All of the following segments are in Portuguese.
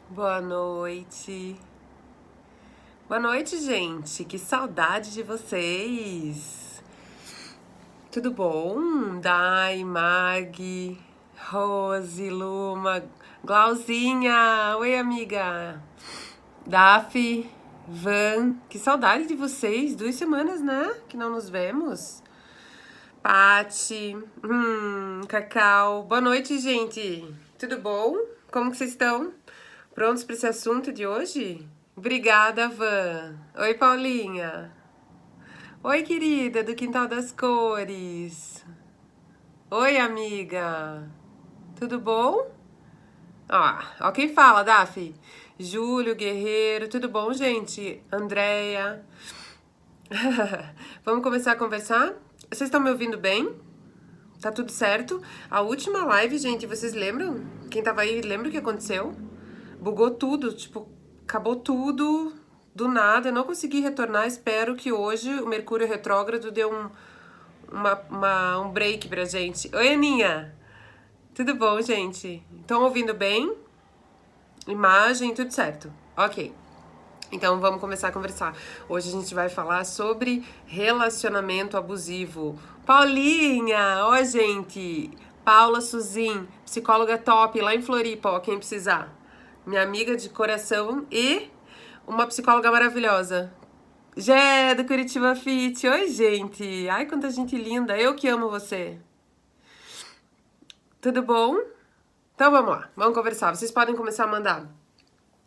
Boa noite. Boa noite, gente. Que saudade de vocês. Tudo bom? Dai, Mag, Rose, Luma, Glauzinha. Oi, amiga. Daf, Van. Que saudade de vocês. 2 semanas, né? Que não nos vemos. Pati, Cacau. Boa noite, gente. Tudo bom? Como que vocês estão? Prontos para esse assunto de hoje? Obrigada, Van. Oi, Paulinha. Oi, querida, do Quintal das Cores. Oi, amiga. Tudo bom? Ó quem fala, Dafi. Júlio, Guerreiro, tudo bom, gente? Andréia. Vamos começar a conversar? Vocês estão me ouvindo bem? Tá tudo certo? A última live, gente, vocês lembram? Quem tava aí, lembra o que aconteceu? Bugou tudo, tipo, acabou tudo do nada. Eu não consegui retornar. Espero que hoje o Mercúrio retrógrado dê um break pra gente. Oi, Aninha! Tudo bom, gente? Estão ouvindo bem? Imagem, tudo certo. Ok. Então vamos começar a conversar. Hoje a gente vai falar sobre relacionamento abusivo. Paulinha! Ó, gente! Paula Suzin, psicóloga top lá em Floripa, ó, quem precisar. Minha amiga de coração e uma psicóloga maravilhosa. Gé, do Curitiba Fit. Oi, gente! Ai, quanta gente linda! Eu que amo você. Tudo bom? Então vamos lá, vamos conversar. Vocês podem começar a mandar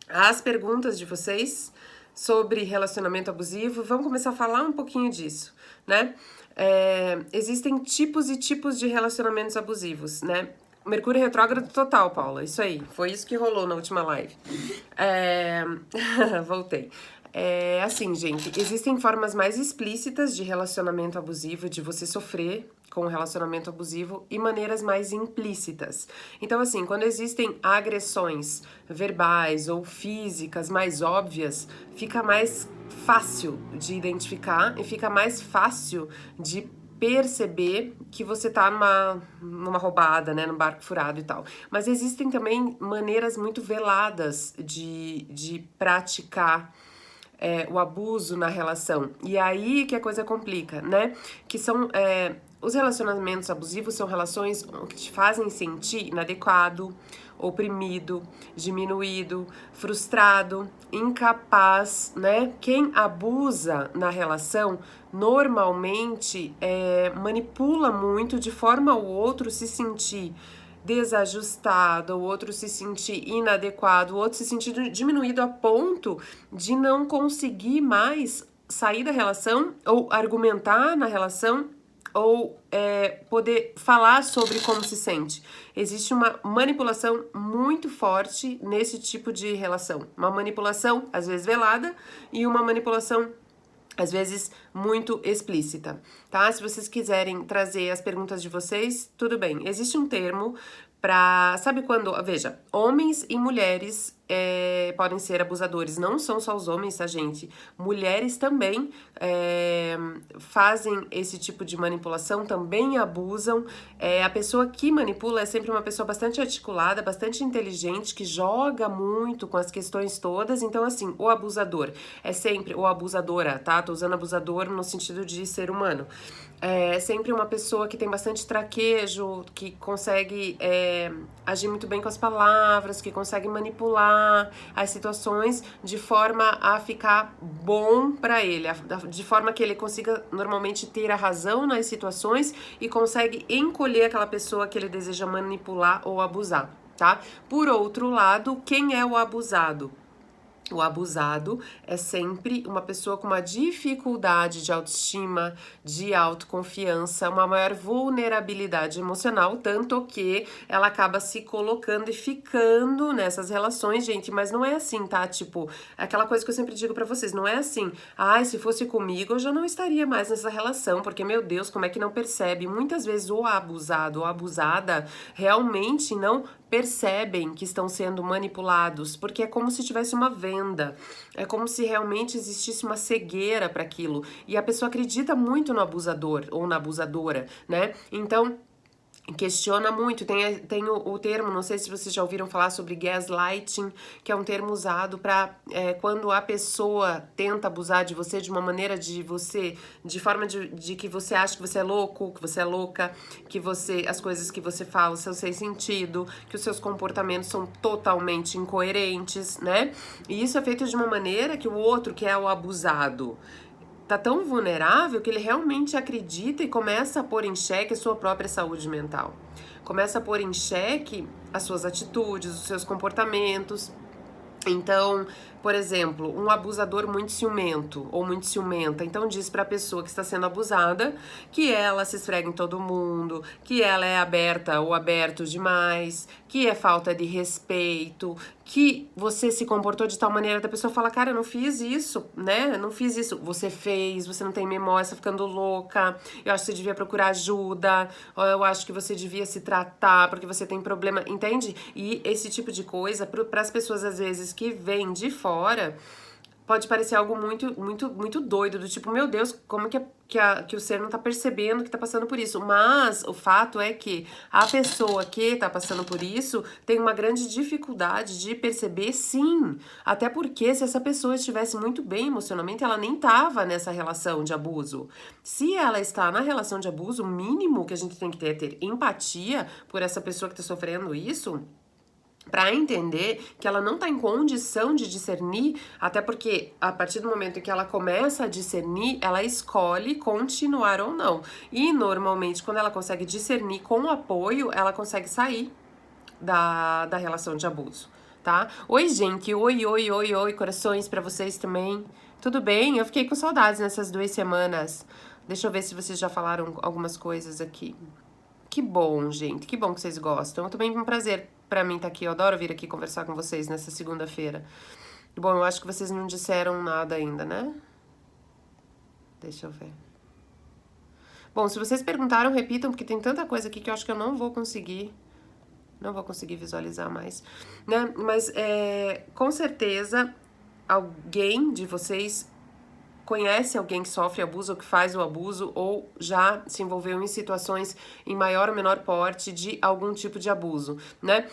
as perguntas de vocês sobre relacionamento abusivo. Vamos começar a falar um pouquinho disso, né? Existem tipos e tipos de relacionamentos abusivos, né? Mercúrio retrógrado total, Paula. Isso aí. Foi isso que rolou na última live. Voltei. Assim, gente, existem formas mais explícitas de relacionamento abusivo, de você sofrer com o relacionamento abusivo, e maneiras mais implícitas. Então, assim, quando existem agressões verbais ou físicas mais óbvias, fica mais fácil de identificar e fica mais fácil de perceber que você tá numa roubada, né, num barco furado e tal. Mas existem também maneiras muito veladas de praticar o abuso na relação. E aí que a coisa complica, né? Que são os relacionamentos abusivos são relações que te fazem sentir inadequado, oprimido, diminuído, frustrado, incapaz, né? Quem abusa na relação normalmente manipula muito de forma ao outro se sentir desajustado, o outro se sentir inadequado, o outro se sentir diminuído a ponto de não conseguir mais sair da relação ou argumentar na relação ou poder falar sobre como se sente. Existe uma manipulação muito forte nesse tipo de relação. Uma manipulação, às vezes velada, e uma manipulação às vezes muito explícita, tá? Se vocês quiserem trazer as perguntas de vocês, tudo bem. Existe um termo para, sabe quando, veja, homens e mulheres podem ser abusadores, não são só os homens, tá, gente? Mulheres também fazem esse tipo de manipulação, também abusam. A pessoa que manipula é sempre uma pessoa bastante articulada, bastante inteligente, que joga muito com as questões todas. Então, assim, o abusador é sempre, ou abusadora, tá? Tô usando abusador no sentido de ser humano. É sempre uma pessoa que tem bastante traquejo, que consegue agir muito bem com as palavras, que consegue manipular as situações de forma a ficar bom para ele, de forma que ele consiga normalmente ter a razão nas situações e consegue encolher aquela pessoa que ele deseja manipular ou abusar, tá? Por outro lado, quem é o abusado? O abusado é sempre uma pessoa com uma dificuldade de autoestima, de autoconfiança, uma maior vulnerabilidade emocional, tanto que ela acaba se colocando e ficando nessas relações, gente, mas não é assim, tá? Tipo, aquela coisa que eu sempre digo pra vocês, não é assim, ai, se fosse comigo eu já não estaria mais nessa relação, porque, meu Deus, como é que não percebe? Muitas vezes o abusado ou abusada realmente não percebem que estão sendo manipulados, porque é como se tivesse uma venda, é como se realmente existisse uma cegueira para aquilo, e a pessoa acredita muito no abusador ou na abusadora, né? Então, questiona muito, tem o termo, não sei se vocês já ouviram falar sobre gaslighting, que é um termo usado para quando a pessoa tenta abusar de você de uma maneira de forma de que você acha que você é louco, que você é louca, que as coisas que você fala são sem sentido, que os seus comportamentos são totalmente incoerentes, né? E isso é feito de uma maneira que o outro, que é o abusado, tá tão vulnerável que ele realmente acredita e começa a pôr em xeque a sua própria saúde mental. Começa a pôr em xeque as suas atitudes, os seus comportamentos. Então, por exemplo, um abusador muito ciumento ou muito ciumenta, então diz para a pessoa que está sendo abusada que ela se esfrega em todo mundo, que ela é aberta ou aberto demais, que é falta de respeito, que você se comportou de tal maneira da pessoa fala, cara, eu não fiz isso, né? Eu não fiz isso. Você fez, você não tem memória, você tá ficando louca. Eu acho que você devia procurar ajuda. Ou eu acho que você devia se tratar porque você tem problema, entende? E esse tipo de coisa, para as pessoas às vezes que vêm de fora, pode parecer algo muito doido, do tipo, meu Deus, como que o ser não tá percebendo que tá passando por isso. Mas o fato é que a pessoa que tá passando por isso tem uma grande dificuldade de perceber, sim. Até porque se essa pessoa estivesse muito bem emocionalmente, ela nem tava nessa relação de abuso. Se ela está na relação de abuso, o mínimo que a gente tem que ter é ter empatia por essa pessoa que tá sofrendo isso, para entender que ela não está em condição de discernir, até porque a partir do momento em que ela começa a discernir, ela escolhe continuar ou não. E normalmente, quando ela consegue discernir com apoio, ela consegue sair da relação de abuso, tá? Oi, gente, oi, corações para vocês também. Tudo bem? Eu fiquei com saudades nessas 2 semanas. Deixa eu ver se vocês já falaram algumas coisas aqui. Que bom, gente, que bom que vocês gostam. Eu também é um prazer pra mim estar aqui. Eu adoro vir aqui conversar com vocês nessa segunda-feira. Bom, eu acho que vocês não disseram nada ainda, né? Deixa eu ver. Bom, se vocês perguntaram, repitam, porque tem tanta coisa aqui que eu acho que eu não vou conseguir visualizar mais, né? Mas com certeza alguém de vocês conhece alguém que sofre abuso ou que faz o abuso ou já se envolveu em situações em maior ou menor porte de algum tipo de abuso, né?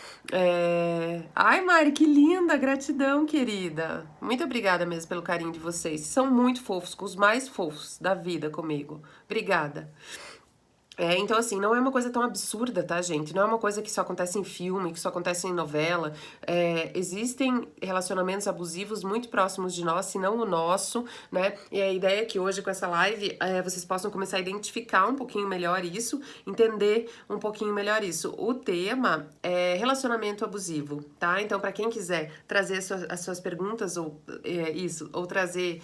Ai, Mari, que linda! Gratidão, querida! Muito obrigada mesmo pelo carinho de vocês. São muito fofos, com os mais fofos da vida comigo. Obrigada. Então assim, não é uma coisa tão absurda, tá, gente? Não é uma coisa que só acontece em filme, que só acontece em novela. Existem relacionamentos abusivos muito próximos de nós, se não o nosso, né? E a ideia é que hoje, com essa live, vocês possam começar a identificar um pouquinho melhor isso, entender um pouquinho melhor isso. O tema é relacionamento abusivo, tá? Então, pra quem quiser trazer as suas perguntas ou trazer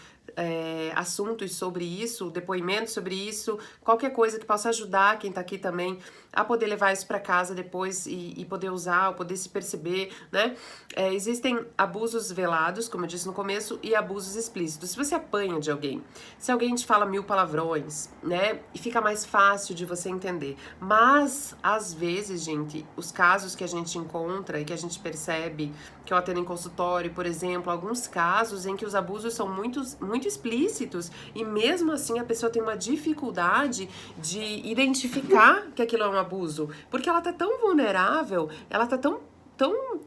assuntos sobre isso, depoimentos sobre isso, qualquer coisa que possa ajudar quem tá aqui também a poder levar isso para casa depois e poder usar, ou poder se perceber, né? Existem abusos velados, como eu disse no começo, e abusos explícitos. Se você apanha de alguém, se alguém te fala 1000 palavrões, né? E fica mais fácil de você entender. Mas, às vezes, gente, os casos que a gente encontra e que a gente percebe, que eu atendo em consultório, por exemplo, alguns casos em que os abusos são muito explícitos e mesmo assim a pessoa tem uma dificuldade de identificar que aquilo é um abuso, porque ela tá tão vulnerável, ela tá tão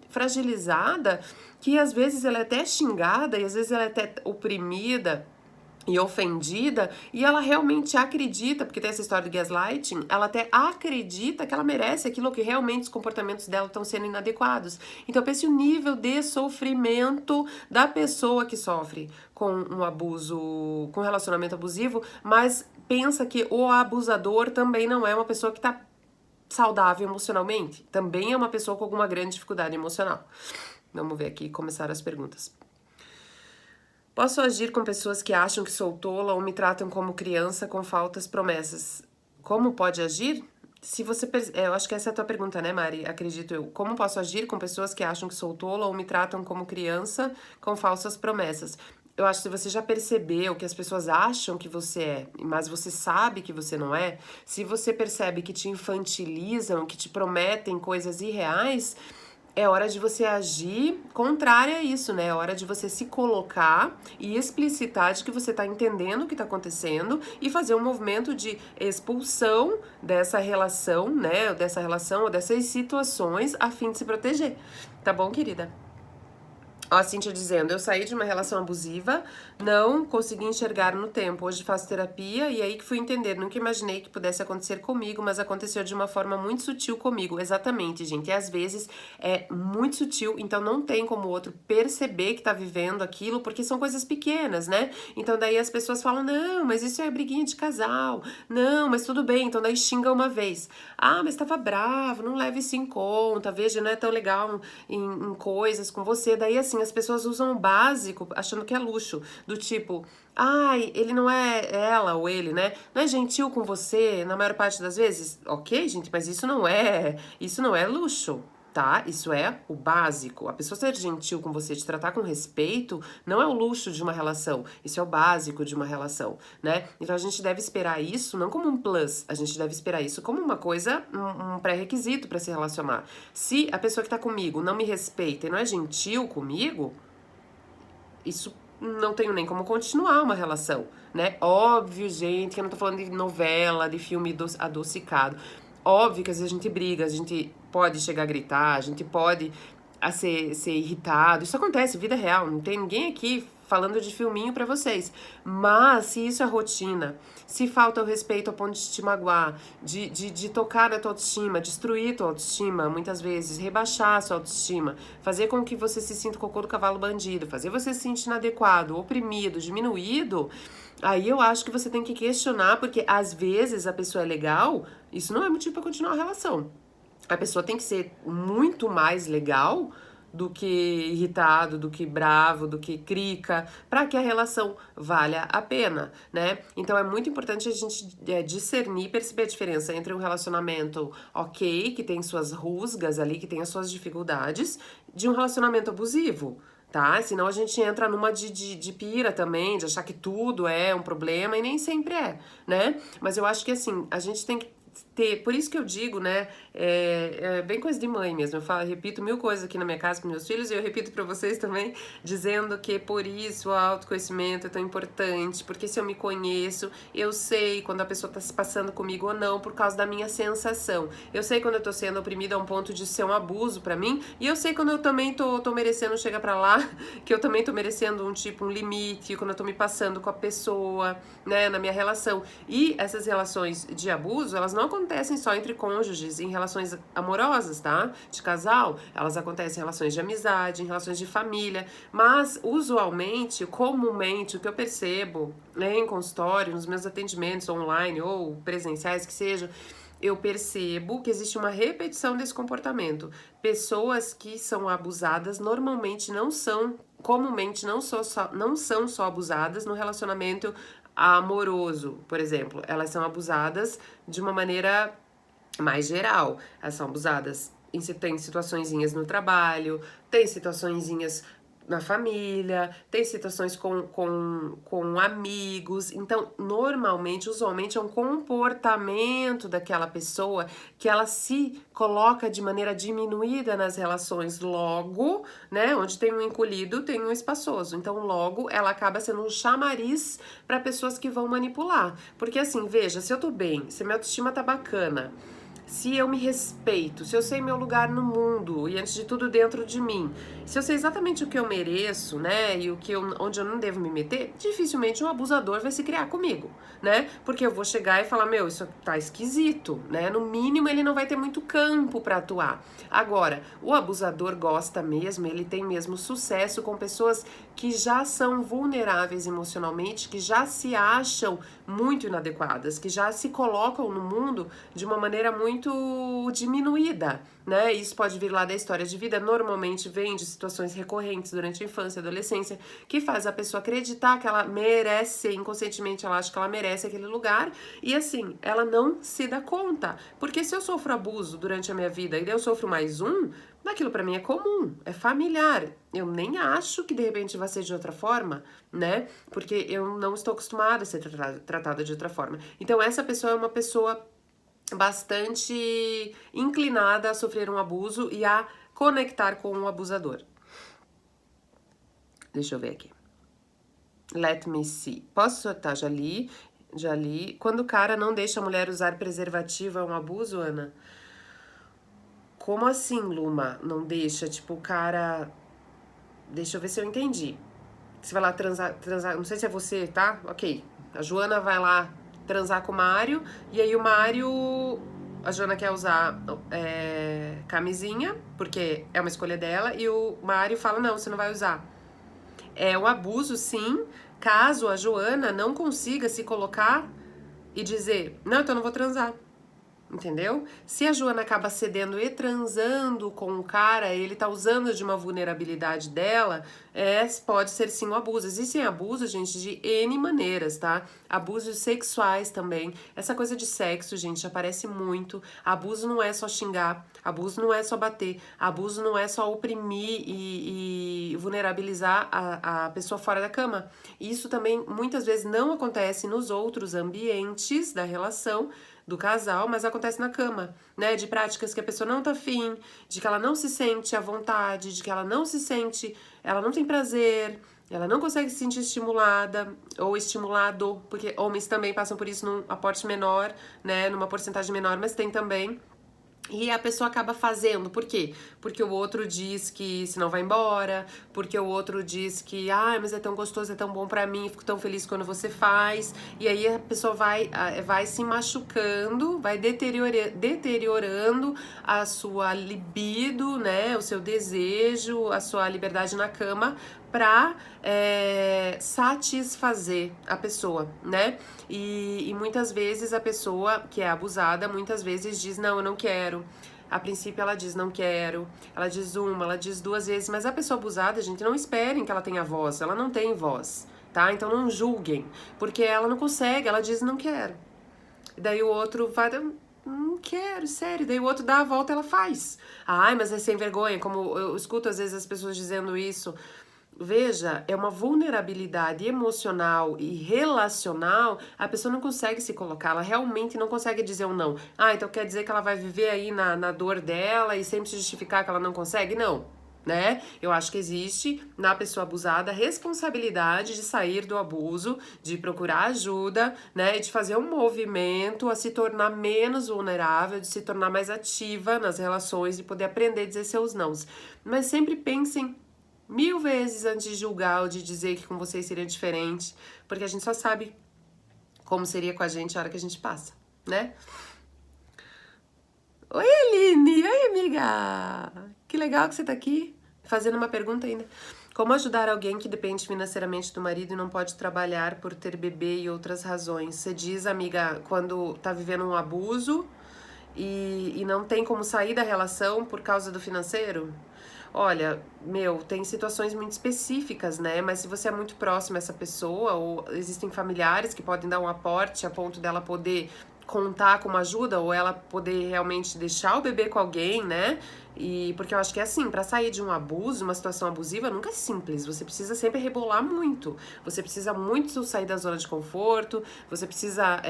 fragilizada que às vezes ela é até xingada e às vezes ela é até oprimida e ofendida, e ela realmente acredita, porque tem essa história do gaslighting, ela até acredita que ela merece aquilo, que realmente os comportamentos dela estão sendo inadequados. Então pense o nível de sofrimento da pessoa que sofre com um abuso, com um relacionamento abusivo, mas pensa que o abusador também não é uma pessoa que está saudável emocionalmente, também é uma pessoa com alguma grande dificuldade emocional. Vamos ver aqui, começar as perguntas. Posso agir com pessoas que acham que sou tola ou me tratam como criança com faltas promessas? Como pode agir? Se você eu acho que essa é a tua pergunta, né, Mari? Acredito eu. Como posso agir com pessoas que acham que sou tola ou me tratam como criança com falsas promessas? Eu acho que se você já percebeu que as pessoas acham que você é, mas você sabe que você não é, se você percebe que te infantilizam, que te prometem coisas irreais, é hora de você agir contrária a isso, né? É hora de você se colocar e explicitar de que você tá entendendo o que tá acontecendo e fazer um movimento de expulsão dessa relação, né? Dessa relação ou dessas situações a fim de se proteger. Tá bom, querida? Ó, a Cíntia dizendo, eu saí de uma relação abusiva, não consegui enxergar no tempo. Hoje faço terapia e aí que fui entender. Nunca imaginei que pudesse acontecer comigo, mas aconteceu de uma forma muito sutil comigo. Exatamente, gente. E às vezes é muito sutil, então não tem como o outro perceber que tá vivendo aquilo, porque são coisas pequenas, né? Então daí as pessoas falam, não, mas isso é briguinha de casal. Não, mas tudo bem. Então daí xinga uma vez. Ah, mas tava bravo, não leve isso em conta. Veja, não é tão legal em coisas com você. Daí assim, as pessoas usam o básico achando que é luxo, do tipo, ai, ele não é ela ou ele, né? Não é gentil com você na maior parte das vezes? Ok, gente, mas isso não é luxo. Tá? Isso é o básico. A pessoa ser gentil com você, te tratar com respeito, não é o luxo de uma relação. Isso é o básico de uma relação, né? Então a gente deve esperar isso não como um plus, a gente deve esperar isso como uma coisa, um pré-requisito para se relacionar. Se a pessoa que tá comigo não me respeita e não é gentil comigo, isso não tenho nem como continuar uma relação, né? Óbvio, gente, que eu não tô falando de novela, de filme adocicado. Óbvio que às vezes a gente briga, a gente pode chegar a gritar, a gente pode ser irritado. Isso acontece, vida real. Não tem ninguém aqui falando de filminho pra vocês. Mas se isso é rotina, se falta o respeito ao ponto de te magoar, de tocar na tua autoestima, destruir tua autoestima, muitas vezes, rebaixar a sua autoestima, fazer com que você se sinta o cocô do cavalo bandido, fazer você se sentir inadequado, oprimido, diminuído, aí eu acho que você tem que questionar, porque às vezes a pessoa é legal, isso não é motivo pra continuar a relação. A pessoa tem que ser muito mais legal do que irritado, do que bravo, do que crica, para que a relação valha a pena, né? Então é muito importante a gente discernir, perceber a diferença entre um relacionamento ok, que tem suas rusgas ali, que tem as suas dificuldades, de um relacionamento abusivo. Tá? Senão a gente entra numa de pira também, de achar que tudo é um problema e nem sempre é, né? Mas eu acho que assim, a gente tem que ter, por isso que eu digo, né, é bem coisa de mãe mesmo, eu falo, repito mil coisas aqui na minha casa com meus filhos e eu repito pra vocês também, dizendo que por isso o autoconhecimento é tão importante, porque se eu me conheço, eu sei quando a pessoa tá se passando comigo ou não, por causa da minha sensação, eu sei quando eu tô sendo oprimida a um ponto de ser um abuso pra mim, e eu sei quando eu também tô merecendo chegar pra lá, que eu também tô merecendo um limite, quando eu tô me passando com a pessoa, né, na minha relação, e essas relações de abuso, elas não acontecem só entre cônjuges, em relações amorosas, tá? De casal, elas acontecem em relações de amizade, em relações de família, mas usualmente, comumente, o que eu percebo, né, em consultório, nos meus atendimentos online ou presenciais que sejam, eu percebo que existe uma repetição desse comportamento. Pessoas que são abusadas normalmente comumente não são só abusadas no relacionamento amoroso, por exemplo. Elas são abusadas de uma maneira mais geral. Elas são abusadas tem situaçõezinhas no trabalho, tem situaçõezinhas na família, tem situações com amigos. Então, normalmente, usualmente, é um comportamento daquela pessoa que ela se coloca de maneira diminuída nas relações. Logo, né, onde tem um encolhido, tem um espaçoso. Então, logo, ela acaba sendo um chamariz para pessoas que vão manipular. Porque assim, veja, se eu tô bem, se minha autoestima tá bacana, se eu me respeito, se eu sei meu lugar no mundo e antes de tudo dentro de mim, se eu sei exatamente o que eu mereço, né, e onde eu não devo me meter, dificilmente um abusador vai se criar comigo, né? Porque eu vou chegar e falar, meu, isso tá esquisito, né? No mínimo ele não vai ter muito campo para atuar. Agora, o abusador gosta mesmo, ele tem mesmo sucesso com pessoas que já são vulneráveis emocionalmente, que já se acham muito inadequadas, que já se colocam no mundo de uma maneira muito diminuída, né? Isso pode vir lá da história de vida, normalmente vem de situações recorrentes durante a infância e adolescência, que faz a pessoa acreditar que ela merece, inconscientemente ela acha que ela merece aquele lugar, e assim, ela não se dá conta. Porque se eu sofro abuso durante a minha vida e eu sofro mais um, aquilo pra mim é comum, é familiar. Eu nem acho que de repente vai ser de outra forma, né? Porque eu não estou acostumada a ser tratada de outra forma. Então essa pessoa é uma pessoa bastante inclinada a sofrer um abuso e a conectar com o abusador. Deixa eu ver aqui. Let me see. Posso soltar? Já li. Quando o cara não deixa a mulher usar preservativo, é um abuso, Ana? Como assim, Luma? Não deixa? Tipo, o cara... Deixa eu ver se eu entendi. Você vai lá transar, não sei se é você, tá? Ok. A Joana vai lá transar com o Mário, e aí o Mário... A Joana quer usar camisinha, porque é uma escolha dela, e o Mário fala, não, você não vai usar. É um abuso, sim, caso a Joana não consiga se colocar e dizer, não, então eu não vou transar. Entendeu? Se a Joana acaba cedendo e transando com o cara, ele tá usando de uma vulnerabilidade dela, pode ser sim um abuso. Existem abusos, gente, de N maneiras, tá? Abusos sexuais também. Essa coisa de sexo, gente, aparece muito. Abuso não é só xingar, abuso não é só bater, abuso não é só oprimir e vulnerabilizar a pessoa fora da cama. Isso também muitas vezes não acontece nos outros ambientes da relação do casal, mas acontece na cama, né? De práticas que a pessoa não tá afim, de que ela não se sente à vontade, de que ela não se sente, ela não tem prazer, ela não consegue se sentir estimulada ou estimulado, porque homens também passam por isso num aporte menor, né? Numa porcentagem menor, mas tem também. E a pessoa acaba fazendo, por quê? Porque o outro diz que se não vai embora, porque o outro diz que, mas é tão gostoso, é tão bom pra mim, fico tão feliz quando você faz. E aí a pessoa vai se machucando, vai deteriorando a sua libido, né? O seu desejo, a sua liberdade na cama pra satisfazer a pessoa, né? E muitas vezes a pessoa que é abusada, muitas vezes diz, não, eu não quero. A princípio ela diz não quero, ela diz uma, ela diz duas vezes, mas a pessoa abusada, gente, não esperem que ela tenha voz, ela não tem voz, tá? Então não julguem, porque ela não consegue, ela diz não quero. E daí o outro vai, não quero, sério. Daí o outro dá a volta e ela faz. Mas é sem vergonha, como eu escuto às vezes as pessoas dizendo isso. Veja, é uma vulnerabilidade emocional e relacional, a pessoa não consegue se colocar, ela realmente não consegue dizer um não. Então quer dizer que ela vai viver aí na dor dela e sempre se justificar que ela não consegue? Não, né? Eu acho que existe na pessoa abusada a responsabilidade de sair do abuso, de procurar ajuda, né? E de fazer um movimento a se tornar menos vulnerável, de se tornar mais ativa nas relações e poder aprender a dizer seus nãos. Mas sempre pensem 1000 vezes antes de julgar ou de dizer que com vocês seria diferente, porque a gente só sabe como seria com a gente a hora que a gente passa, né? Oi, Aline! Oi, amiga! Que legal que você tá aqui, fazendo uma pergunta ainda. Como ajudar alguém que depende financeiramente do marido e não pode trabalhar por ter bebê e outras razões? Você diz, amiga, quando tá vivendo um abuso e não tem como sair da relação por causa do financeiro? Olha, tem situações muito específicas, né? Mas se você é muito próximo a essa pessoa, ou existem familiares que podem dar um aporte a ponto dela poder contar com uma ajuda, ou ela poder realmente deixar o bebê com alguém, né? E porque eu acho que é assim, pra sair de um abuso, uma situação abusiva, nunca é simples. Você precisa sempre rebolar muito. Você precisa muito sair da zona de conforto, você precisa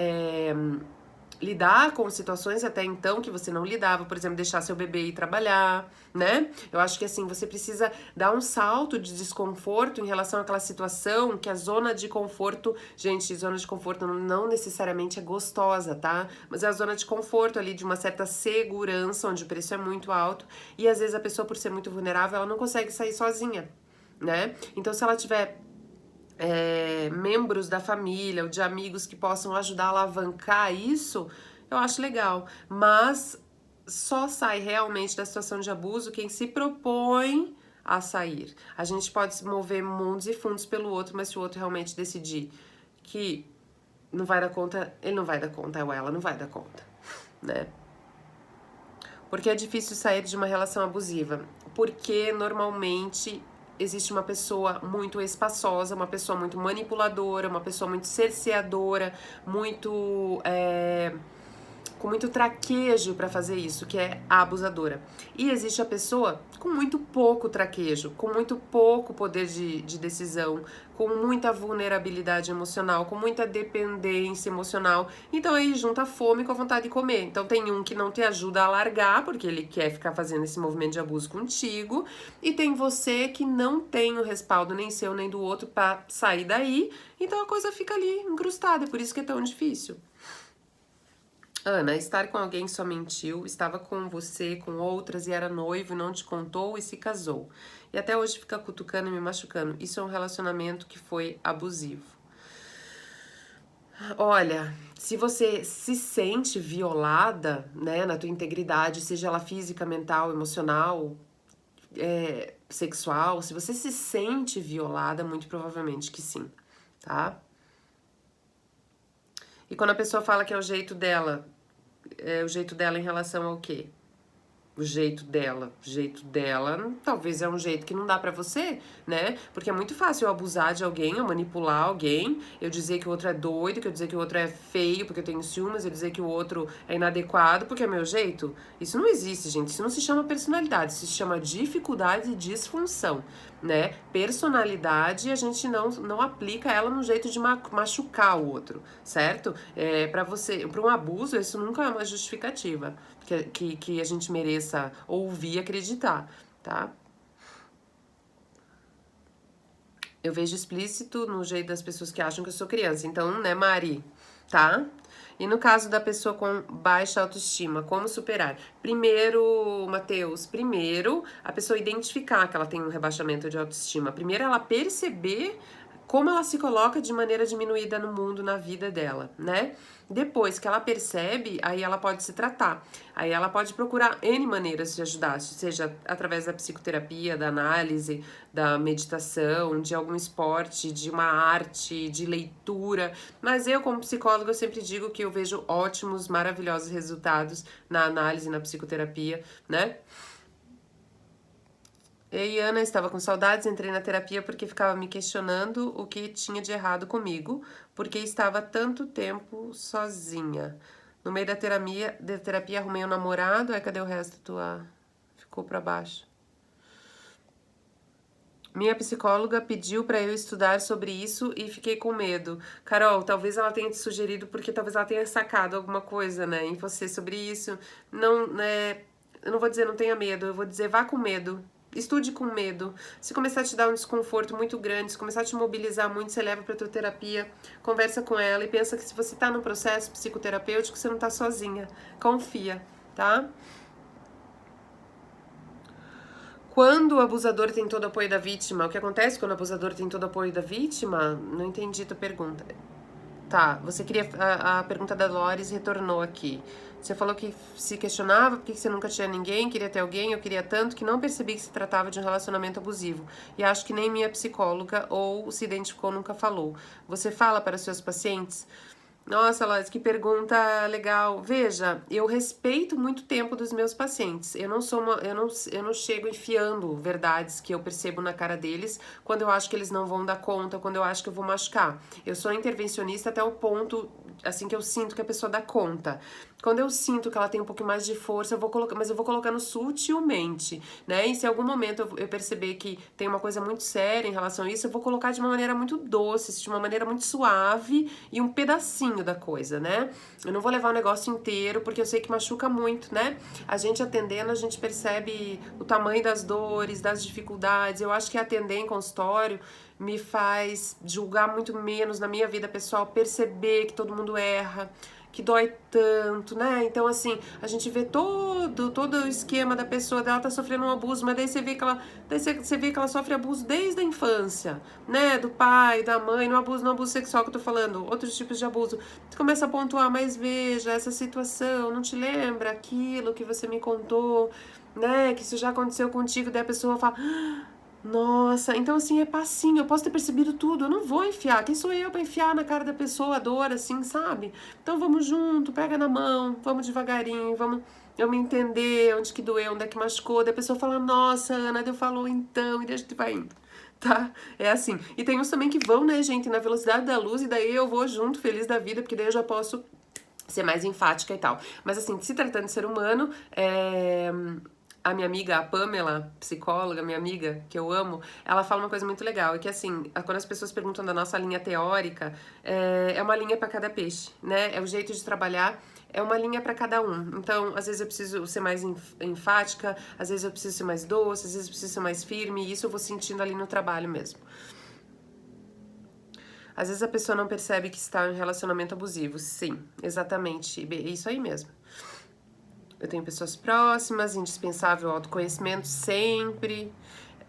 lidar com situações até então que você não lidava, por exemplo, deixar seu bebê ir trabalhar, né? Eu acho que assim, você precisa dar um salto de desconforto em relação àquela situação, que a zona de conforto, gente, zona de conforto não necessariamente é gostosa, tá? Mas é a zona de conforto ali de uma certa segurança, onde o preço é muito alto, e às vezes a pessoa, por ser muito vulnerável, ela não consegue sair sozinha, né? Então, se ela tiver membros da família ou de amigos que possam ajudar a alavancar isso, eu acho legal. Mas só sai realmente da situação de abuso quem se propõe a sair. A gente pode se mover mundos e fundos pelo outro, mas se o outro realmente decidir que não vai dar conta, ele não vai dar conta, ou ela não vai dar conta, né? Porque é difícil sair de uma relação abusiva? Porque normalmente existe uma pessoa muito espaçosa, uma pessoa muito manipuladora, uma pessoa muito cerceadora, muito com muito traquejo para fazer isso, que é a abusadora. E existe a pessoa com muito pouco traquejo, com muito pouco poder de decisão, com muita vulnerabilidade emocional, com muita dependência emocional. Então aí junta a fome com a vontade de comer. Então tem um que não te ajuda a largar, porque ele quer ficar fazendo esse movimento de abuso contigo, e tem você que não tem o respaldo nem seu nem do outro para sair daí. Então a coisa fica ali incrustada, é por isso que é tão difícil. Ana, estar com alguém que só mentiu, estava com você, com outras e era noivo e não te contou e se casou. E até hoje fica cutucando e me machucando. Isso é um relacionamento que foi abusivo. Olha, se você se sente violada, né, na tua integridade, seja ela física, mental, emocional, sexual, se você se sente violada, muito provavelmente que sim, tá? E quando a pessoa fala que é o jeito dela em relação ao quê? O jeito dela, talvez é um jeito que não dá pra você, né? Porque é muito fácil eu abusar de alguém, eu manipular alguém, eu dizer que o outro é doido, que eu dizer que o outro é feio porque eu tenho ciúmes, eu dizer que o outro é inadequado porque é meu jeito. Isso não existe, gente. Isso não se chama personalidade, isso se chama dificuldade e disfunção, né? Personalidade, a gente não aplica ela no jeito de machucar o outro, certo? Para um abuso, isso nunca é uma justificativa que a gente mereça ouvir e acreditar, tá? Eu vejo explícito no jeito das pessoas que acham que eu sou criança. Então, né, Mari? Tá? E no caso da pessoa com baixa autoestima, como superar? Primeiro, Matheus, a pessoa identificar que ela tem um rebaixamento de autoestima. Primeiro, ela perceber como ela se coloca de maneira diminuída no mundo, na vida dela, né? Depois que ela percebe, aí ela pode se tratar. Aí ela pode procurar N maneiras de ajudar, seja através da psicoterapia, da análise, da meditação, de algum esporte, de uma arte, de leitura. Mas eu, como psicóloga, eu sempre digo que eu vejo ótimos, maravilhosos resultados na análise, na psicoterapia, né? E Ana, estava com saudades, entrei na terapia porque ficava me questionando o que tinha de errado comigo, porque estava tanto tempo sozinha. No meio da terapia arrumei um namorado, aí cadê o resto? Ficou pra baixo. Minha psicóloga pediu pra eu estudar sobre isso e fiquei com medo. Carol, talvez ela tenha te sugerido porque talvez ela tenha sacado alguma coisa, né, em você sobre isso. Não, né, eu não vou dizer não tenha medo, eu vou dizer vá com medo. Estude com medo. Se começar a te dar um desconforto muito grande, se começar a te mobilizar muito, você leva pra tua terapia, conversa com ela e pensa que se você tá num processo psicoterapêutico, você não tá sozinha. Confia, tá? Quando o abusador tem todo o apoio da vítima, o que acontece quando o abusador tem todo o apoio da vítima? Não entendi tua pergunta. Tá, você queria. A pergunta da Dolores retornou aqui. Você falou que se questionava porque você nunca tinha ninguém, queria ter alguém, eu queria tanto que não percebi que se tratava de um relacionamento abusivo. E acho que nem minha psicóloga ou se identificou nunca falou. Você fala para os seus pacientes? Nossa, Lois, que pergunta legal. Veja, eu respeito muito o tempo dos meus pacientes. Eu não chego enfiando verdades que eu percebo na cara deles quando eu acho que eles não vão dar conta, quando eu acho que eu vou machucar. Eu sou intervencionista até o ponto, assim, que eu sinto que a pessoa dá conta. Quando eu sinto que ela tem um pouco mais de força, mas eu vou colocando sutilmente, né? E se em algum momento eu perceber que tem uma coisa muito séria em relação a isso, eu vou colocar de uma maneira muito doce, de uma maneira muito suave e um pedacinho da coisa, né? Eu não vou levar o negócio inteiro, porque eu sei que machuca muito, né? A gente atendendo, a gente percebe o tamanho das dores, das dificuldades. Eu acho que atender em consultório me faz julgar muito menos na minha vida pessoal, perceber que todo mundo erra, que dói tanto, né? Então, assim, a gente vê todo o esquema da pessoa, dela tá sofrendo um abuso, mas daí você vê que ela sofre abuso desde a infância, né? Do pai, da mãe, no abuso sexual que eu tô falando, outros tipos de abuso. Você começa a pontuar, mas veja, essa situação, não te lembra aquilo que você me contou, né? Que isso já aconteceu contigo, daí a pessoa fala... Nossa, então assim, é passinho, eu posso ter percebido tudo, eu não vou enfiar, quem sou eu pra enfiar na cara da pessoa a dor, assim, sabe? Então vamos junto, pega na mão, vamos devagarinho, vamos eu me entender onde que doeu, onde é que machucou, daí a pessoa fala, nossa, Ana, Deus falou então, e deixa eu vai indo, tá? É assim. E tem uns também que vão, né, gente, na velocidade da luz, e daí eu vou junto, feliz da vida, porque daí eu já posso ser mais enfática e tal. Mas assim, se tratando de ser humano, a minha amiga, a Pamela, psicóloga, minha amiga, que eu amo, ela fala uma coisa muito legal, é que assim, quando as pessoas perguntam da nossa linha teórica, é uma linha para cada peixe, né? É o jeito de trabalhar, é uma linha para cada um. Então, às vezes eu preciso ser mais enfática, às vezes eu preciso ser mais doce, às vezes eu preciso ser mais firme, e isso eu vou sentindo ali no trabalho mesmo. Às vezes a pessoa não percebe que está em um relacionamento abusivo. Sim, exatamente. É isso aí mesmo. Eu tenho pessoas próximas, indispensável autoconhecimento sempre.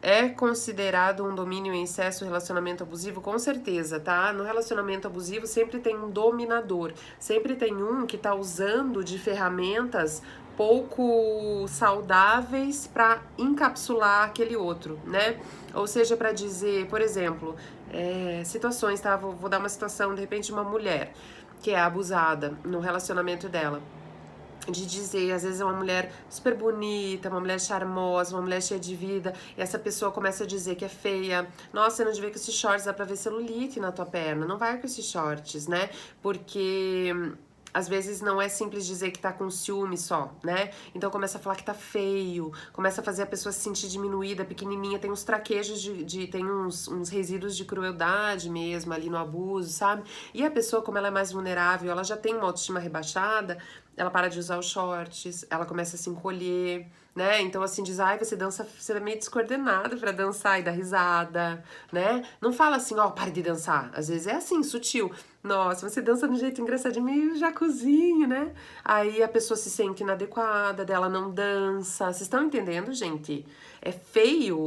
É considerado um domínio em excesso o relacionamento abusivo? Com certeza, tá? No relacionamento abusivo sempre tem um dominador. Sempre tem um que tá usando de ferramentas pouco saudáveis para encapsular aquele outro, né? Ou seja, para dizer, por exemplo, situações, tá? Vou dar uma situação, de repente, de uma mulher que é abusada no relacionamento dela. De dizer, às vezes é uma mulher super bonita, uma mulher charmosa, uma mulher cheia de vida, e essa pessoa começa a dizer que é feia. Nossa, você não devia com esses shorts, dá pra ver celulite na tua perna. Não vai com esses shorts, né? Porque às vezes não é simples dizer que tá com ciúme só, né? Então começa a falar que tá feio, começa a fazer a pessoa se sentir diminuída, pequenininha, tem uns traquejos tem uns resíduos de crueldade mesmo ali no abuso, sabe? E a pessoa, como ela é mais vulnerável, ela já tem uma autoestima rebaixada, ela para de usar os shorts, ela começa a se encolher, né? Então, assim, diz, ai, você dança, você é meio descoordenado pra dançar e dar risada, né? Não fala assim, ó, pare de dançar. Às vezes é assim, sutil. Nossa, você dança de um jeito engraçadinho, meio jacuzinho, né? Aí a pessoa se sente inadequada, dela não dança. Vocês estão entendendo, gente? É feio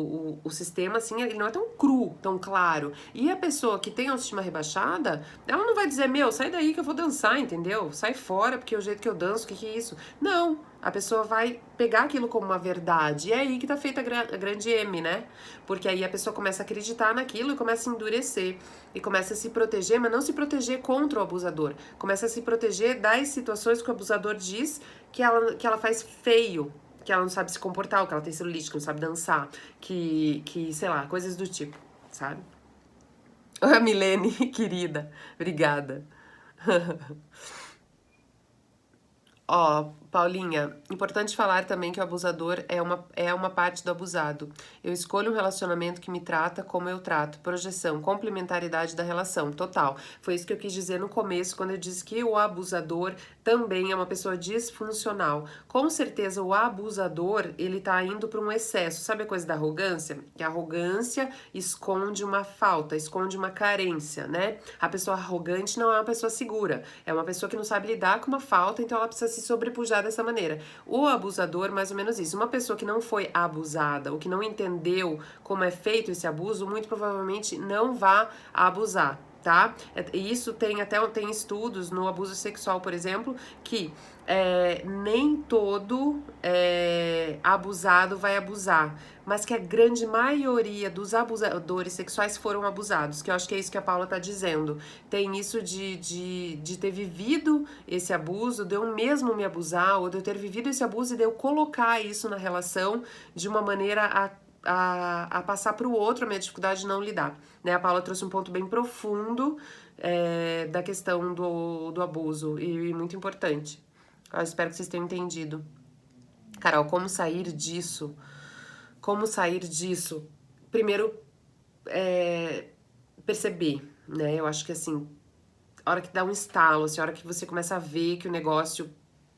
o sistema, assim, ele não é tão cru, tão claro. E a pessoa que tem autoestima rebaixada, ela não vai dizer, meu, sai daí que eu vou dançar, entendeu? Sai fora, porque é o jeito que eu danço, o que é isso? Não, a pessoa vai pegar aquilo como uma verdade. E é aí que tá feita a grande M, né? Porque aí a pessoa começa a acreditar naquilo e começa a endurecer. E começa a se proteger, mas não se proteger contra o abusador. Começa a se proteger das situações que o abusador diz que ela faz feio. Que ela não sabe se comportar, ou que ela tem celulite, que não sabe dançar, sei lá, coisas do tipo, sabe? Oi, Milene, querida, obrigada. Ó, Paulinha, importante falar também que o abusador é uma parte do abusado. Eu escolho um relacionamento que me trata como eu trato. Projeção, complementaridade da relação, total. Foi isso que eu quis dizer no começo, quando eu disse que o abusador também é uma pessoa disfuncional. Com certeza, o abusador, ele tá indo para um excesso. Sabe a coisa da arrogância? Que a arrogância esconde uma falta, esconde uma carência, né? A pessoa arrogante não é uma pessoa segura. É uma pessoa que não sabe lidar com uma falta, então ela precisa se sobrepujar dessa maneira. O abusador, mais ou menos isso. Uma pessoa que não foi abusada, ou que não entendeu como é feito esse abuso, muito provavelmente não vai abusar, tá? E isso tem estudos no abuso sexual, por exemplo, que nem todo abusado vai abusar, mas que a grande maioria dos abusadores sexuais foram abusados, que eu acho que é isso que a Paula tá dizendo. Tem isso de ter vivido esse abuso, de eu mesmo me abusar, ou de eu ter vivido esse abuso e de eu colocar isso na relação de uma maneira a passar para o outro a minha dificuldade de não lidar. Né? A Paula trouxe um ponto bem profundo da questão do abuso e muito importante. Eu espero que vocês tenham entendido. Carol, como sair disso? Como sair disso? Primeiro, perceber, né? Eu acho que assim, a hora que dá um estalo, assim, a hora que você começa a ver que o negócio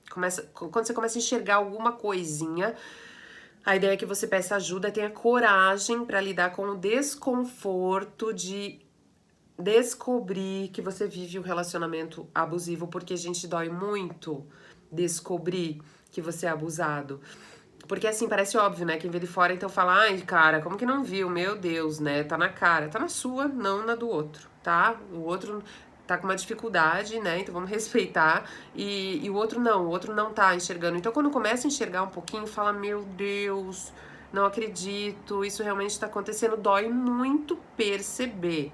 quando você começa a enxergar alguma coisinha, a ideia é que você peça ajuda, tenha coragem para lidar com o desconforto de descobrir que você vive um relacionamento abusivo, porque a gente dói muito descobrir que você é abusado. Porque assim, parece óbvio, né? Quem vê de fora então fala, ai, cara, como que não viu? Meu Deus, né? Tá na cara. Tá na sua, não na do outro, tá? O outro tá com uma dificuldade, né? Então vamos respeitar. E o outro não tá enxergando. Então quando começa a enxergar um pouquinho, fala, meu Deus, não acredito, isso realmente tá acontecendo. Dói muito perceber.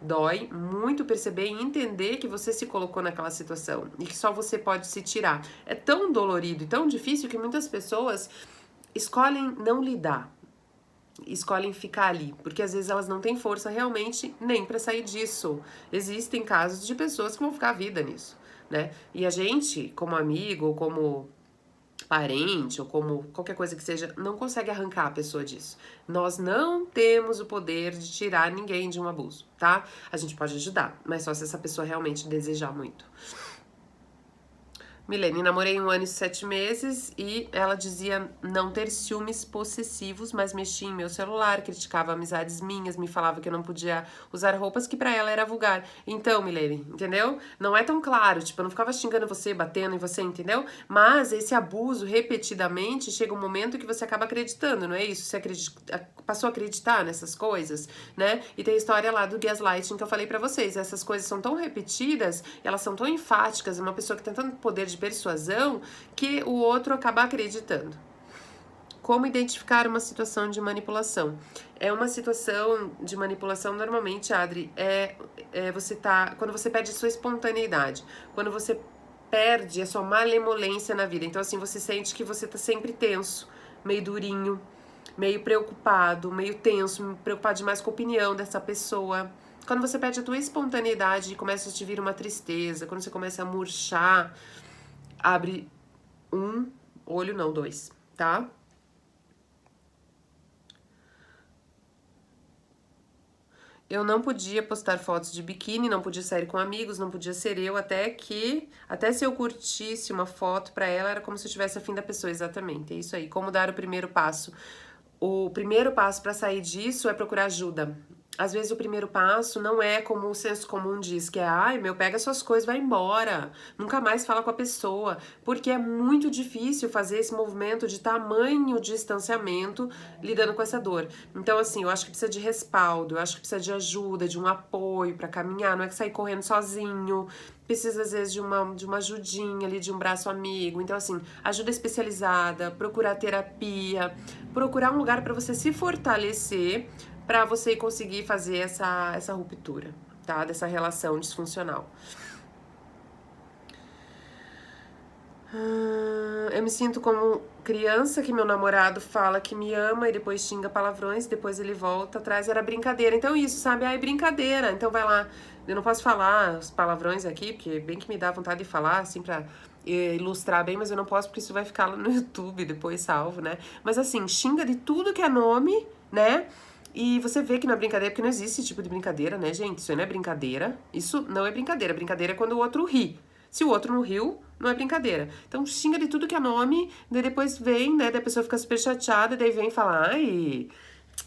Dói muito perceber e entender que você se colocou naquela situação e que só você pode se tirar. É tão dolorido e tão difícil que muitas pessoas escolhem não lidar, escolhem ficar ali, porque às vezes elas não têm força realmente nem para sair disso. Existem casos de pessoas que vão ficar a vida nisso. né? E a gente, como amigo, ou como parente, ou como qualquer coisa que seja, não consegue arrancar a pessoa disso. Nós não temos o poder de tirar ninguém de um abuso, tá? A gente pode ajudar, mas só se essa pessoa realmente desejar muito. Milene, namorei 1 ano e 7 meses e ela dizia não ter ciúmes possessivos, mas mexia em meu celular, criticava amizades minhas, me falava que eu não podia usar roupas que pra ela era vulgar. Então, Milene, entendeu? Não é tão claro, tipo, eu não ficava xingando você, batendo em você, entendeu? Mas esse abuso repetidamente chega um momento que você acaba acreditando, não é isso? Você passou a acreditar nessas coisas, né? E tem a história lá do gaslighting que eu falei pra vocês. Essas coisas são tão repetidas, elas são tão enfáticas, uma pessoa que tem tanto poder de persuasão que o outro acaba acreditando. Como identificar uma situação de manipulação? É uma situação de manipulação, normalmente, Adri, quando você perde a sua espontaneidade, quando você perde a sua malemolência na vida. Então, assim, você sente que você tá sempre tenso, meio durinho, meio preocupado, meio tenso, preocupado demais com a opinião dessa pessoa. Quando você perde a tua espontaneidade e começa a te vir uma tristeza, quando você começa a murchar, abre um olho, não, 2, tá? Eu não podia postar fotos de biquíni, não podia sair com amigos, não podia ser eu, até se eu curtisse uma foto pra ela, era como se eu tivesse afim da pessoa, exatamente, é isso aí. Como dar o primeiro passo? O primeiro passo pra sair disso é procurar ajuda. Às vezes o primeiro passo não é como o senso comum diz, que é, ai, meu, pega suas coisas, vai embora, nunca mais fala com a pessoa, porque é muito difícil fazer esse movimento de tamanho distanciamento lidando com essa dor. Então, assim, eu acho que precisa de respaldo, eu acho que precisa de ajuda, de um apoio pra caminhar, não é que sair correndo sozinho, precisa às vezes de uma ajudinha ali, de um braço amigo. Então, assim, ajuda especializada, procurar terapia, procurar um lugar pra você se fortalecer, pra você conseguir fazer essa ruptura, tá? Dessa relação disfuncional. Eu me sinto como criança que meu namorado fala que me ama e depois xinga palavrões, depois ele volta atrás, era brincadeira. Então isso, sabe? Ai, brincadeira. Então vai lá. Eu não posso falar os palavrões aqui, porque bem que me dá vontade de falar, assim, pra ilustrar bem, mas eu não posso porque isso vai ficar lá no YouTube, depois salvo, né? Mas assim, xinga de tudo que é nome, né? E você vê que não é brincadeira, porque não existe esse tipo de brincadeira, né, gente? Isso aí não é brincadeira. Isso não é brincadeira. Brincadeira é quando o outro ri. Se o outro não riu, não é brincadeira. Então xinga de tudo que é nome, daí depois vem, né? Daí a pessoa fica super chateada, daí vem falar, ai,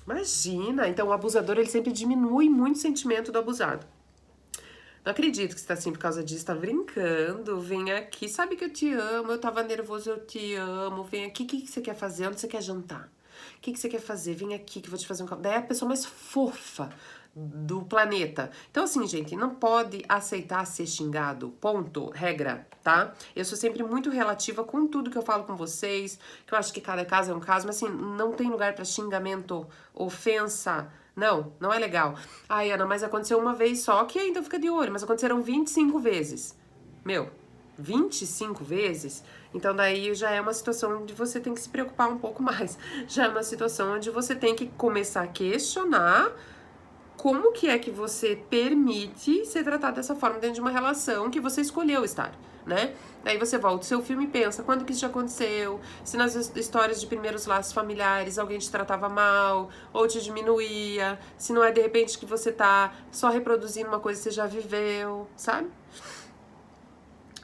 imagina. Então o abusador, ele sempre diminui muito o sentimento do abusado. Não acredito que você tá assim por causa disso, tá brincando, vem aqui, sabe que eu te amo, eu tava nervoso, eu te amo, vem aqui, o que você quer fazer, onde você quer jantar? O que você quer fazer? Vem aqui que eu vou te fazer um café. Daí é a pessoa mais fofa do planeta. Então, assim, gente, não pode aceitar ser xingado. Ponto. Regra, tá? Eu sou sempre muito relativa com tudo que eu falo com vocês, que eu acho que cada caso é um caso, mas assim, não tem lugar pra xingamento, ofensa. Não, não é legal. Ai, Ana, mas aconteceu uma vez só, que então fica de olho, mas aconteceram 25 vezes. Meu, 25 vezes? Então daí já é uma situação onde você tem que se preocupar um pouco mais. Já é uma situação onde você tem que começar a questionar como que é que você permite ser tratado dessa forma dentro de uma relação que você escolheu estar, né? Daí você volta o seu filme e pensa, quando que isso já aconteceu? Se nas histórias de primeiros laços familiares alguém te tratava mal, ou te diminuía, se não é de repente que você tá só reproduzindo uma coisa que você já viveu, sabe?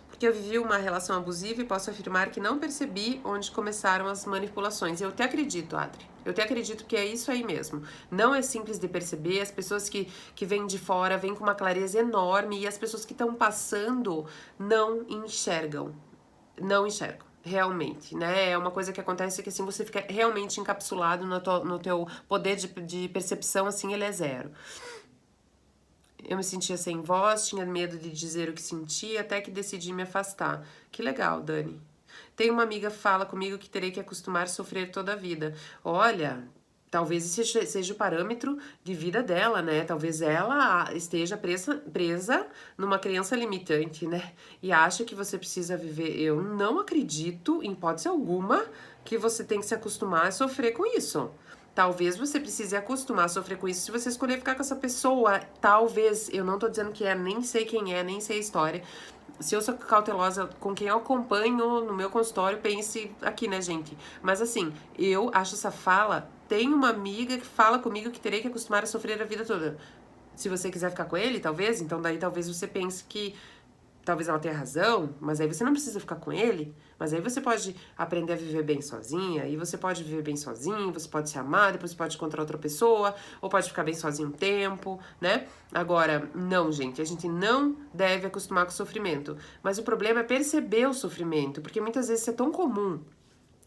Porque eu vivi uma relação abusiva e posso afirmar que não percebi onde começaram as manipulações. Eu te acredito, Adri. Eu te acredito que é isso aí mesmo. Não é simples de perceber. As pessoas que vêm de fora vêm com uma clareza enorme e as pessoas que estão passando não enxergam. Não enxergam. Realmente, né? É uma coisa que acontece que assim você fica realmente encapsulado no teu poder de percepção, assim, ele é zero. Eu me sentia sem voz, tinha medo de dizer o que sentia, até que decidi me afastar. Que legal, Dani. Tem uma amiga que fala comigo que terei que acostumar a sofrer toda a vida. Olha, talvez esse seja o parâmetro de vida dela, né? Talvez ela esteja presa numa crença limitante, né? E acha que você precisa viver. Eu não acredito, em hipótese alguma, que você tem que se acostumar a sofrer com isso. Talvez você precise acostumar a sofrer com isso se você escolher ficar com essa pessoa. Talvez, eu não tô dizendo que é, nem sei quem é, nem sei a história. se eu sou cautelosa com quem eu acompanho no meu consultório, pense aqui, né, gente? Mas assim, eu acho essa fala. Tem uma amiga que fala comigo que terei que acostumar a sofrer a vida toda. Se você quiser ficar com ele, talvez, então daí talvez você pense que talvez ela tenha razão, mas aí você não precisa ficar com ele, mas aí você pode aprender a viver bem sozinha, e você pode viver bem sozinho, você pode se amar, depois você pode encontrar outra pessoa, ou pode ficar bem sozinho um tempo, né? Agora, não, gente, a gente não deve acostumar com o sofrimento, mas o problema é perceber o sofrimento, porque muitas vezes isso é tão comum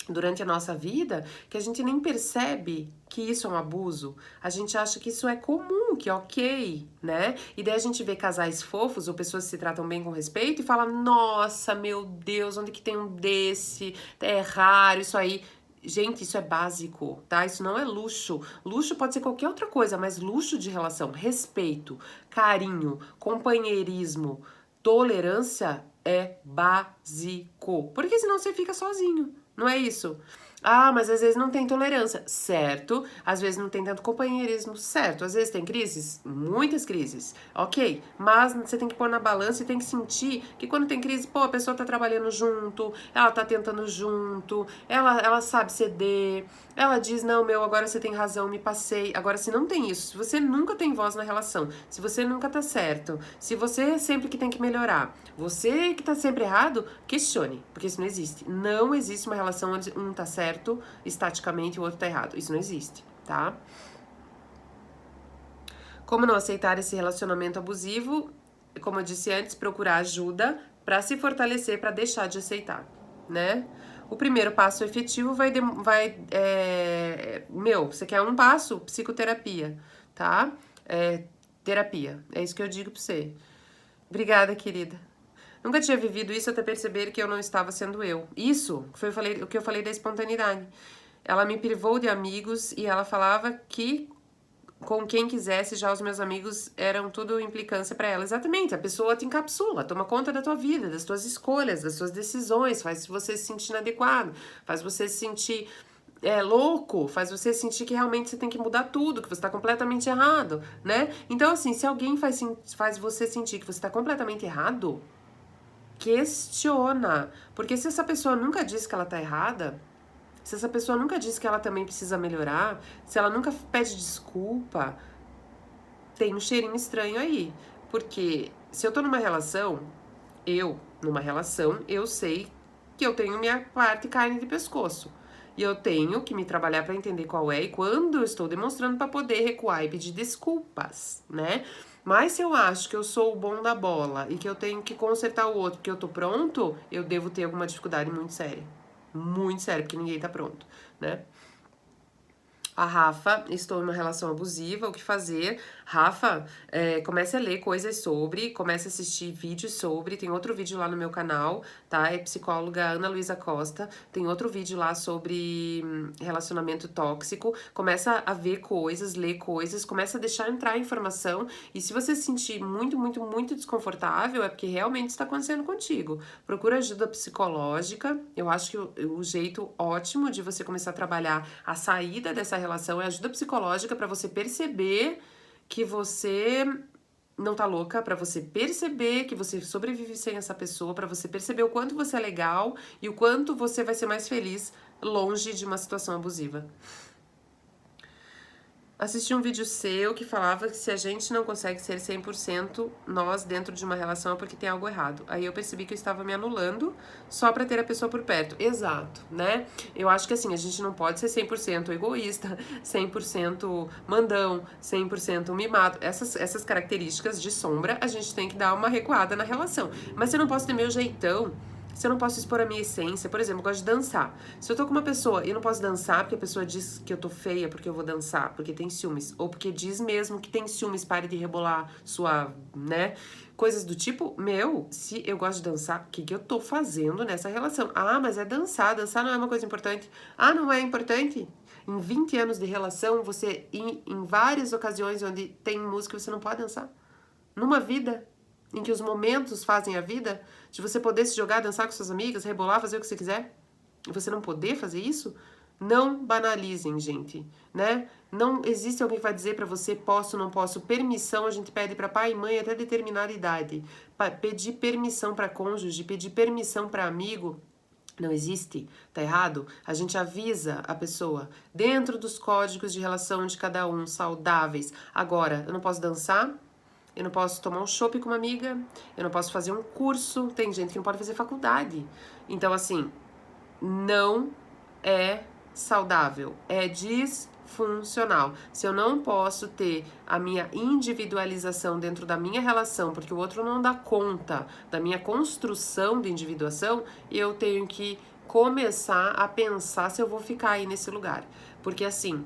durante a nossa vida que a gente nem percebe que isso é um abuso. A gente acha que isso é comum, que é ok, né? E daí a gente vê casais fofos ou pessoas que se tratam bem com respeito e fala: nossa, meu Deus, onde que tem um desse? É raro isso aí. Gente, isso é básico, tá? Isso não é luxo. Luxo pode ser qualquer outra coisa, mas luxo de relação, respeito, carinho, companheirismo, tolerância é básico. Porque senão você fica sozinho. Não é isso? Ah, mas às vezes não tem tolerância, certo? Às vezes não tem tanto companheirismo, certo? Às vezes tem crises, muitas crises, ok? Mas você tem que pôr na balança e tem que sentir que quando tem crise, pô, a pessoa tá trabalhando junto, ela tá tentando junto, ela sabe ceder, ela diz, não, meu, agora você tem razão, me passei. Agora, se não tem isso, se você nunca tem voz na relação, se você nunca tá certo, se você é sempre que tem que melhorar, você que tá sempre errado, questione, porque isso não existe. Não existe uma relação onde um tá certo estaticamente e o outro tá errado. Isso não existe, tá? Como não aceitar esse relacionamento abusivo? Como eu disse antes, procurar ajuda pra se fortalecer, pra deixar de aceitar, né? O primeiro passo efetivo você quer um passo? Psicoterapia, tá? Terapia, é isso que eu digo pra você. Obrigada, querida. Nunca tinha vivido isso até perceber que eu não estava sendo eu. Isso foi o que eu falei da espontaneidade. Ela me privou de amigos e ela falava que com quem quisesse, já os meus amigos eram tudo implicância pra ela. Exatamente, a pessoa te encapsula, toma conta da tua vida, das tuas escolhas, das suas decisões, faz você se sentir inadequado, faz você se sentir louco, faz você sentir que realmente você tem que mudar tudo, que você tá completamente errado, né? Então, assim, se alguém faz você sentir que você tá completamente errado, questiona. Porque se essa pessoa nunca disse que ela tá errada, se essa pessoa nunca disse que ela também precisa melhorar, se ela nunca pede desculpa, tem um cheirinho estranho aí. Porque se eu tô numa relação, eu sei que eu tenho minha parte carne de pescoço. E eu tenho que me trabalhar pra entender qual é e quando eu estou demonstrando pra poder recuar e pedir desculpas, né? Mas se eu acho que eu sou o bom da bola e que eu tenho que consertar o outro porque eu tô pronto, eu devo ter alguma dificuldade muito séria. Muito séria, porque ninguém tá pronto, né? A Rafa, estou em uma relação abusiva, o que fazer? Rafa, comece a ler coisas sobre, comece a assistir vídeos sobre, tem outro vídeo lá no meu canal, tá? É psicóloga Ana Luísa Costa, tem outro vídeo lá sobre relacionamento tóxico, começa a ver coisas, ler coisas, começa a deixar entrar informação, e se você se sentir muito, muito, muito desconfortável, é porque realmente está acontecendo contigo. Procura ajuda psicológica, eu acho que o jeito ótimo de você começar a trabalhar a saída dessa relação é ajuda psicológica pra você perceber que você não tá louca, pra você perceber que você sobrevive sem essa pessoa, pra você perceber o quanto você é legal e o quanto você vai ser mais feliz longe de uma situação abusiva. Assisti um vídeo seu que falava que se a gente não consegue ser 100% nós dentro de uma relação é porque tem algo errado. Aí eu percebi que eu estava me anulando só pra ter a pessoa por perto. Exato, né? Eu acho que assim, a gente não pode ser 100% egoísta, 100% mandão, 100% mimado. Essas características de sombra, a gente tem que dar uma recuada na relação. Mas eu não posso ter meu jeitão, se eu não posso expor a minha essência, por exemplo, eu gosto de dançar. Se eu tô com uma pessoa e eu não posso dançar porque a pessoa diz que eu tô feia porque eu vou dançar, porque tem ciúmes, ou porque diz mesmo que tem ciúmes, pare de rebolar sua, né? Coisas do tipo, se eu gosto de dançar, o que eu tô fazendo nessa relação? Ah, mas é dançar não é uma coisa importante. Ah, não é importante? Em 20 anos de relação, você, em várias ocasiões onde tem música, você não pode dançar. Numa vida em que os momentos fazem a vida, de você poder se jogar, dançar com suas amigas, rebolar, fazer o que você quiser, e você não poder fazer isso, Não banalizem, gente, né? Não existe alguém que vai dizer pra você posso, não posso. Permissão a gente pede pra pai e mãe até determinada idade. Pedir permissão pra cônjuge, pedir permissão pra amigo, não existe, tá errado? A gente avisa a pessoa dentro dos códigos de relação de cada um, saudáveis. Agora, eu não posso dançar, eu não posso tomar um chopp com uma amiga, eu não posso fazer um curso, tem gente que não pode fazer faculdade. Então, assim, não é saudável, é disfuncional. Se eu não posso ter a minha individualização dentro da minha relação, porque o outro não dá conta da minha construção de individuação, eu tenho que começar a pensar se eu vou ficar aí nesse lugar. Porque assim,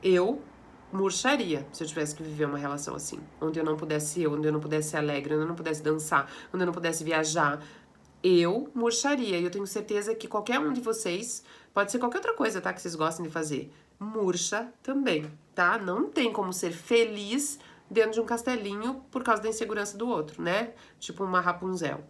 eu murcharia se eu tivesse que viver uma relação assim, onde eu não pudesse ser, onde eu não pudesse ser alegre, onde eu não pudesse dançar, onde eu não pudesse viajar. Eu murcharia. E eu tenho certeza que qualquer um de vocês, pode ser qualquer outra coisa, tá? Que vocês gostem de fazer. Murcha também, tá? Não tem como ser feliz dentro de um castelinho por causa da insegurança do outro, né? Tipo uma Rapunzel.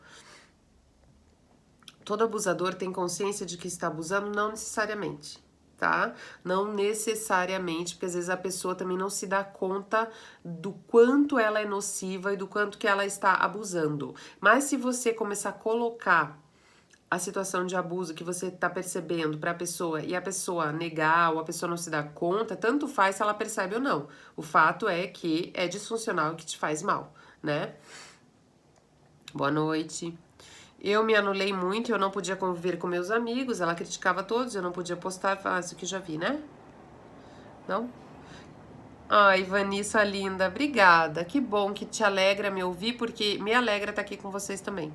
Todo abusador tem consciência de que está abusando? Não necessariamente, tá? Não necessariamente, porque às vezes a pessoa também não se dá conta do quanto ela é nociva e do quanto que ela está abusando. Mas se você começar a colocar a situação de abuso que você tá percebendo pra pessoa e a pessoa negar ou a pessoa não se dá conta, tanto faz se ela percebe ou não. O fato é que é disfuncional e que te faz mal, né? Boa noite. Eu me anulei muito, eu não podia conviver com meus amigos, ela criticava todos, eu não podia postar, isso que já vi, né? Não? Ai, Vanessa linda, obrigada. Que bom que te alegra me ouvir, porque me alegra estar aqui com vocês também.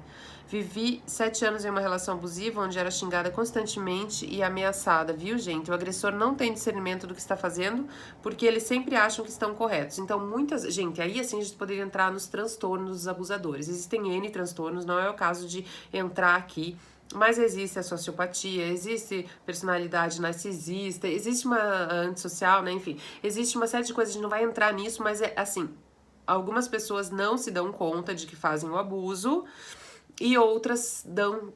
Vivi 7 anos em uma relação abusiva, onde era xingada constantemente e ameaçada, viu, gente? O agressor não tem discernimento do que está fazendo, porque eles sempre acham que estão corretos. Então, muitas... Gente, aí assim a gente poderia entrar nos transtornos dos abusadores. Existem N transtornos, não é o caso de entrar aqui. Mas existe a sociopatia, existe personalidade narcisista, existe uma antissocial, né? Enfim, existe uma série de coisas, a gente não vai entrar nisso, mas é assim, algumas pessoas não se dão conta de que fazem o abuso e outras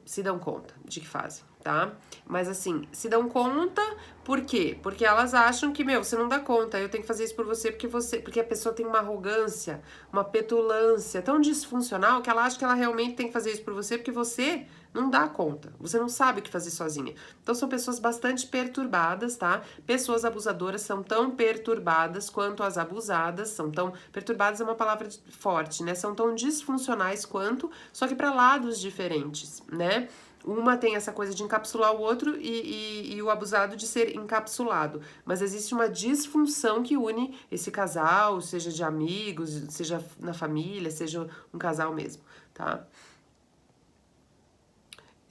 se dão conta de que fazem, tá? Mas assim, se dão conta, por quê? Porque elas acham que, você não dá conta, eu tenho que fazer isso por você porque a pessoa tem uma arrogância, uma petulância tão disfuncional que ela acha que ela realmente tem que fazer isso por você porque você não dá conta, você não sabe o que fazer sozinha. Então são pessoas bastante perturbadas, tá? Pessoas abusadoras são tão perturbadas quanto as abusadas, são tão... Perturbadas é uma palavra forte, né? São tão disfuncionais quanto, só que para lados diferentes, né? Uma tem essa coisa de encapsular o outro e o abusado de ser encapsulado. Mas existe uma disfunção que une esse casal, seja de amigos, seja na família, seja um casal mesmo, tá?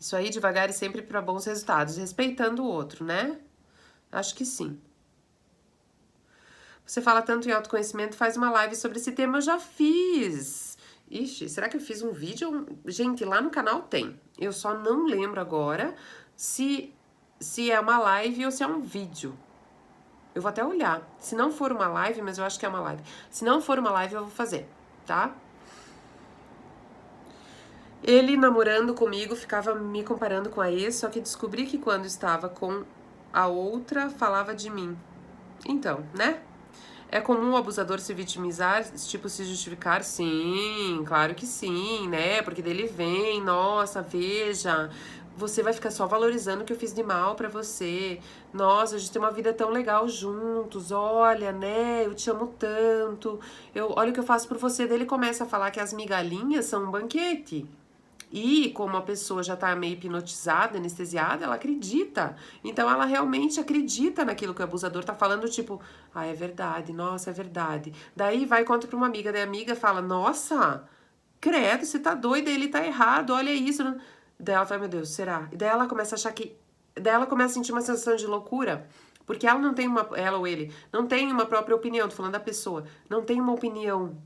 Isso aí devagar e sempre para bons resultados, respeitando o outro, né? Acho que sim. Você fala tanto em autoconhecimento, faz uma live sobre esse tema, eu já fiz. Ixi, será que eu fiz um vídeo? Gente, lá no canal tem. Eu só não lembro agora se é uma live ou se é um vídeo. Eu vou até olhar. Se não for uma live, mas eu acho que é uma live. Se não for uma live, eu vou fazer, tá? Ele namorando comigo ficava me comparando com a ex, só que descobri que quando estava com a outra falava de mim. Então, né? É comum o abusador se vitimizar, tipo, se justificar? Sim, claro que sim, né? Porque dele vem, nossa, veja, você vai ficar só valorizando o que eu fiz de mal pra você. Nossa, a gente tem uma vida tão legal juntos, olha, né? Eu te amo tanto. Olha o que eu faço por você. Daí ele começa a falar que as migalhinhas são um banquete. E como a pessoa já tá meio hipnotizada, anestesiada, ela acredita. Então ela realmente acredita naquilo que o abusador tá falando, tipo, é verdade, nossa, é verdade. Daí vai e conta pra uma amiga, daí a amiga fala, nossa, credo, você tá doida, ele tá errado, olha isso. Daí ela fala, meu Deus, será? E daí ela começa a achar que... Daí ela começa a sentir uma sensação de loucura, porque ela não tem ela ou ele, não tem uma própria opinião, tô falando da pessoa, não tem uma opinião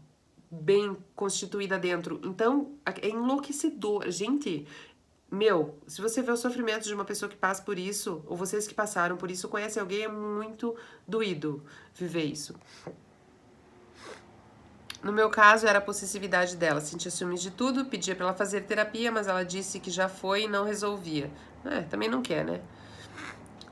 bem constituída dentro. Então, é enlouquecedor. Gente, se você vê o sofrimento de uma pessoa que passa por isso, ou vocês que passaram por isso, conhecem alguém, é muito doído viver isso. No meu caso, era a possessividade dela. Sentia ciúmes de tudo, pedia pra ela fazer terapia, mas ela disse que já foi e não resolvia. Também não quer, né?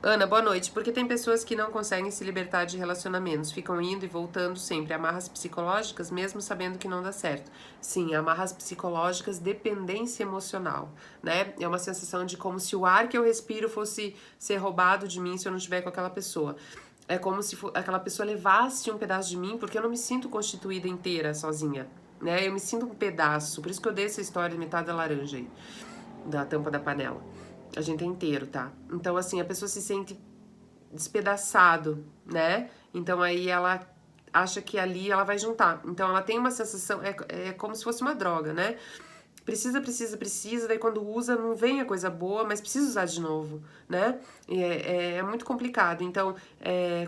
Ana, boa noite. Porque tem pessoas que não conseguem se libertar de relacionamentos, ficam indo e voltando sempre. Amarras psicológicas, mesmo sabendo que não dá certo. Sim, amarras psicológicas, dependência emocional, né? É uma sensação de como se o ar que eu respiro fosse ser roubado de mim se eu não estiver com aquela pessoa. É como se aquela pessoa levasse um pedaço de mim, porque eu não me sinto constituída inteira sozinha, né? Eu me sinto um pedaço. Por isso que eu dei essa história de metade da laranja aí, da tampa da panela. A gente é inteiro, tá? Então, assim, a pessoa se sente despedaçado, né? Então, aí ela acha que ali ela vai juntar. Então, ela tem uma sensação, é como se fosse uma droga, né? Precisa, daí quando usa não vem a coisa boa, mas precisa usar de novo, né? É muito complicado. Então,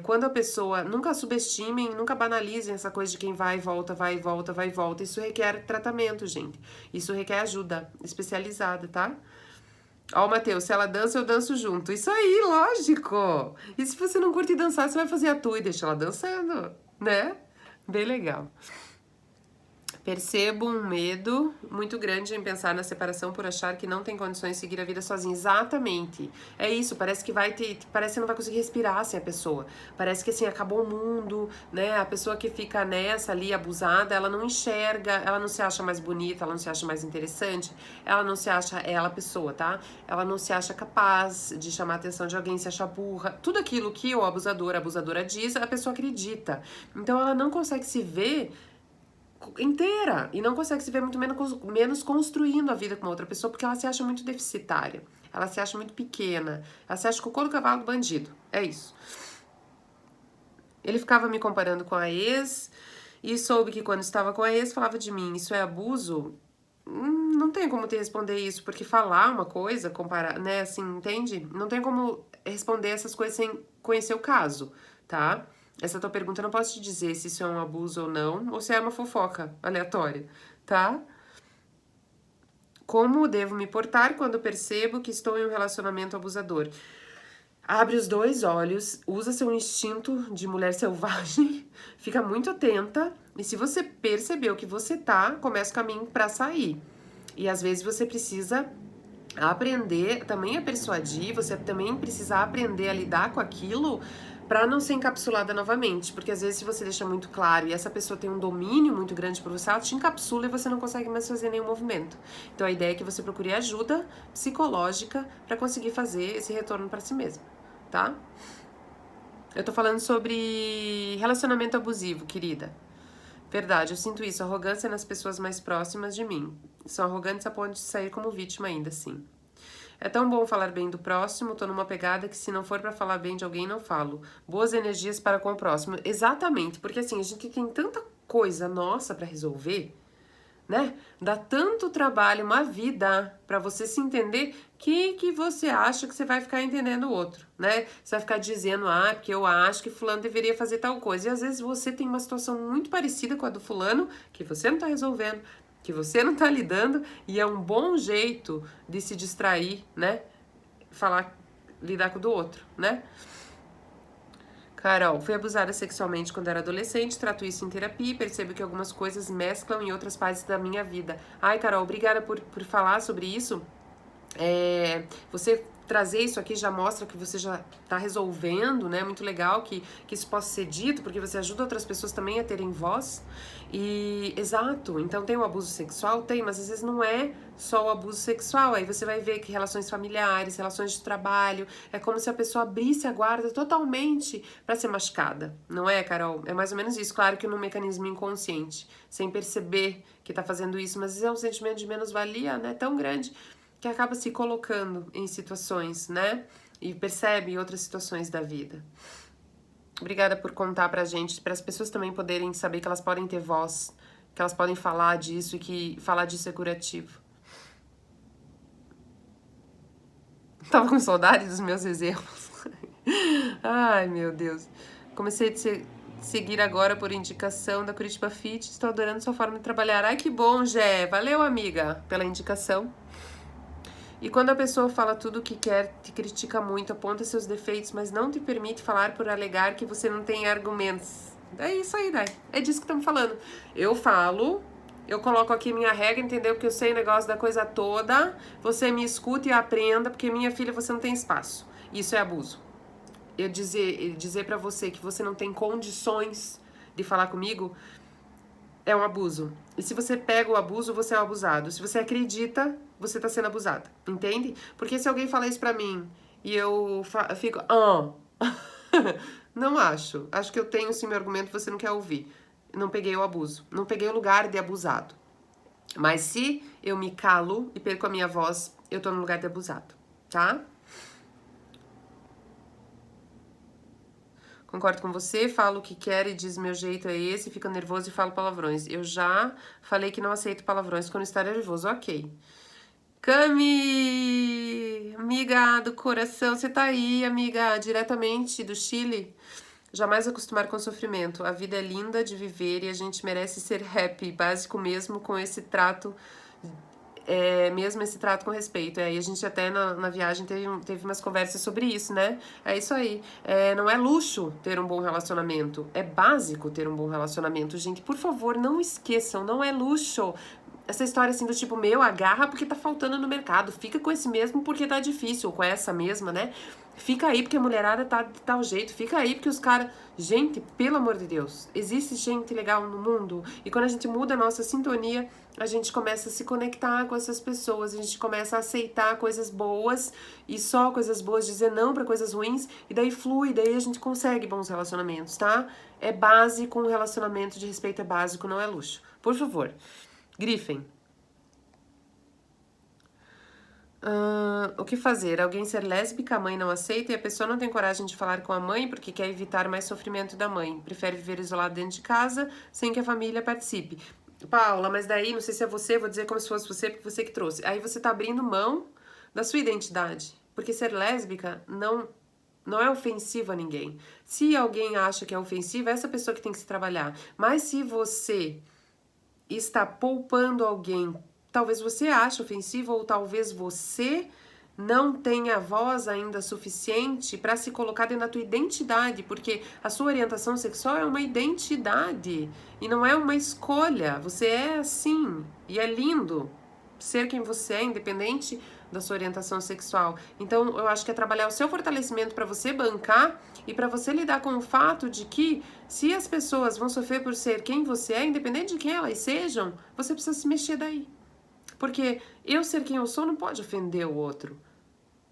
quando a pessoa, nunca subestimem, nunca banalizem essa coisa de quem vai e volta, vai e volta, vai e volta. Isso requer tratamento, gente. Isso requer ajuda especializada, tá? Ó, o Matheus, se ela dança, eu danço junto. Isso aí, lógico. E se você não curte dançar, você vai fazer a tua e deixa ela dançando, né? Bem legal. Percebo um medo muito grande em pensar na separação por achar que não tem condições de seguir a vida sozinha. Exatamente. É isso, parece que parece que não vai conseguir respirar sem a pessoa. Parece que assim, acabou o mundo, né? A pessoa que fica nessa ali, abusada, ela não enxerga, ela não se acha mais bonita, ela não se acha mais interessante, ela não se acha ela a pessoa, tá? Ela não se acha capaz de chamar a atenção de alguém, se acha burra. Tudo aquilo que o abusador, a abusadora diz, a pessoa acredita. Então ela não consegue se ver inteira e não consegue se ver muito menos construindo a vida com outra pessoa porque ela se acha muito deficitária, ela se acha muito pequena, ela se acha cocô do cavalo do bandido, é isso. Ele ficava me comparando com a ex e soube que quando estava com a ex falava de mim, isso é abuso? Não tem como te responder isso, porque falar uma coisa, comparar, né, assim, entende? Não tem como responder essas coisas sem conhecer o caso, tá? Essa tua pergunta eu não posso te dizer se isso é um abuso ou não, ou se é uma fofoca aleatória, tá? Como devo me portar quando percebo que estou em um relacionamento abusador? Abre os dois olhos, usa seu instinto de mulher selvagem, fica muito atenta, e se você percebeu que você tá, começa o caminho pra sair. E às vezes você precisa aprender também a persuadir, você também precisa aprender a lidar com aquilo pra não ser encapsulada novamente, porque às vezes se você deixa muito claro e essa pessoa tem um domínio muito grande por você, ela te encapsula e você não consegue mais fazer nenhum movimento. Então a ideia é que você procure ajuda psicológica pra conseguir fazer esse retorno pra si mesmo, tá? Eu tô falando sobre relacionamento abusivo, querida. Verdade, eu sinto isso, arrogância nas pessoas mais próximas de mim. São arrogantes a ponto de sair como vítima ainda, sim. É tão bom falar bem do próximo, tô numa pegada que se não for pra falar bem de alguém, não falo. Boas energias para com o próximo. Exatamente, porque assim, a gente tem tanta coisa nossa pra resolver, né? Dá tanto trabalho, uma vida pra você se entender que você acha que você vai ficar entendendo o outro, né? Você vai ficar dizendo, porque eu acho que fulano deveria fazer tal coisa. E às vezes você tem uma situação muito parecida com a do fulano, que você não tá resolvendo, que você não tá lidando, e é um bom jeito de se distrair, né? Lidar com o do outro, né? Carol, fui abusada sexualmente quando era adolescente, trato isso em terapia e percebo que algumas coisas mesclam em outras partes da minha vida. Ai, Carol, obrigada por falar sobre isso. Você trazer isso aqui já mostra que você já tá resolvendo, né? Muito legal que isso possa ser dito, porque você ajuda outras pessoas também a terem voz. E, exato, então tem o abuso sexual? Tem, mas às vezes não é só o abuso sexual. Aí você vai ver que relações familiares, relações de trabalho, é como se a pessoa abrisse a guarda totalmente pra ser machucada. Não é, Carol? É mais ou menos isso. Claro que num mecanismo inconsciente, sem perceber que tá fazendo isso, mas é um sentimento de menos-valia, né? Tão grande que acaba se colocando em situações, né? E percebe em outras situações da vida. Obrigada por contar pra gente, para as pessoas também poderem saber que elas podem ter voz, que elas podem falar disso e que falar disso é curativo. Tava com saudade dos meus exemplos. Ai, meu Deus. Comecei a seguir agora por indicação da Curitiba Fit. Estou adorando sua forma de trabalhar. Ai, que bom, Gé. Valeu, amiga, pela indicação. E quando a pessoa fala tudo o que quer, te critica muito, aponta seus defeitos, mas não te permite falar por alegar que você não tem argumentos. É isso aí, né? É disso que estamos falando. Eu falo, eu coloco aqui minha regra, entendeu? Porque eu sei o negócio da coisa toda. Você me escuta e aprenda, porque minha filha, você não tem espaço. Isso é abuso. eu dizer pra você que você não tem condições de falar comigo, é um abuso. E se você pega o abuso, você é o abusado. Se você acredita, você tá sendo abusada. Entende? Porque se alguém falar isso pra mim e eu fico, não acho. Acho que eu tenho sim meu argumento, você não quer ouvir. Não peguei o abuso. Não peguei o lugar de abusado. Mas se eu me calo e perco a minha voz, eu tô no lugar de abusado, tá? Concordo com você, falo o que quero e diz meu jeito é esse, fico nervoso e falo palavrões. Eu já falei que não aceito palavrões quando estou nervoso, ok. Cami, amiga do coração, você tá aí, amiga, diretamente do Chile? Jamais acostumar com sofrimento. A vida é linda de viver e a gente merece ser happy, básico mesmo com esse trato, mesmo esse trato com respeito. E a gente até na viagem teve umas conversas sobre isso, né? É isso aí. Não é luxo ter um bom relacionamento, é básico ter um bom relacionamento. Gente, por favor, não esqueçam, não é luxo. Essa história assim do tipo, meu, agarra porque tá faltando no mercado, fica com esse mesmo porque tá difícil, ou com essa mesma, né? Fica aí porque a mulherada tá de tal jeito, fica aí porque os caras. Gente, pelo amor de Deus, existe gente legal no mundo e quando a gente muda a nossa sintonia, a gente começa a se conectar com essas pessoas, a gente começa a aceitar coisas boas e só coisas boas, dizer não pra coisas ruins e daí flui, daí a gente consegue bons relacionamentos, tá? É básico, um relacionamento de respeito é básico, não é luxo. Por favor. Griffin. O que fazer? Alguém ser lésbica, a mãe não aceita e a pessoa não tem coragem de falar com a mãe porque quer evitar mais sofrimento da mãe. Prefere viver isolado dentro de casa sem que a família participe. Paula, mas daí, não sei se é você, vou dizer como se fosse você, porque você que trouxe. Aí você tá abrindo mão da sua identidade. Porque ser lésbica não é ofensivo a ninguém. Se alguém acha que é ofensivo, é essa pessoa que tem que se trabalhar. Mas se você está poupando alguém, talvez você ache ofensivo ou talvez você não tenha voz ainda suficiente para se colocar dentro da tua identidade, porque a sua orientação sexual é uma identidade e não é uma escolha. Você é assim e é lindo ser quem você é, independente da sua orientação sexual. Então, eu acho que é trabalhar o seu fortalecimento para você bancar e para você lidar com o fato de que se as pessoas vão sofrer por ser quem você é, independente de quem elas sejam, você precisa se mexer daí. Porque eu ser quem eu sou não pode ofender o outro.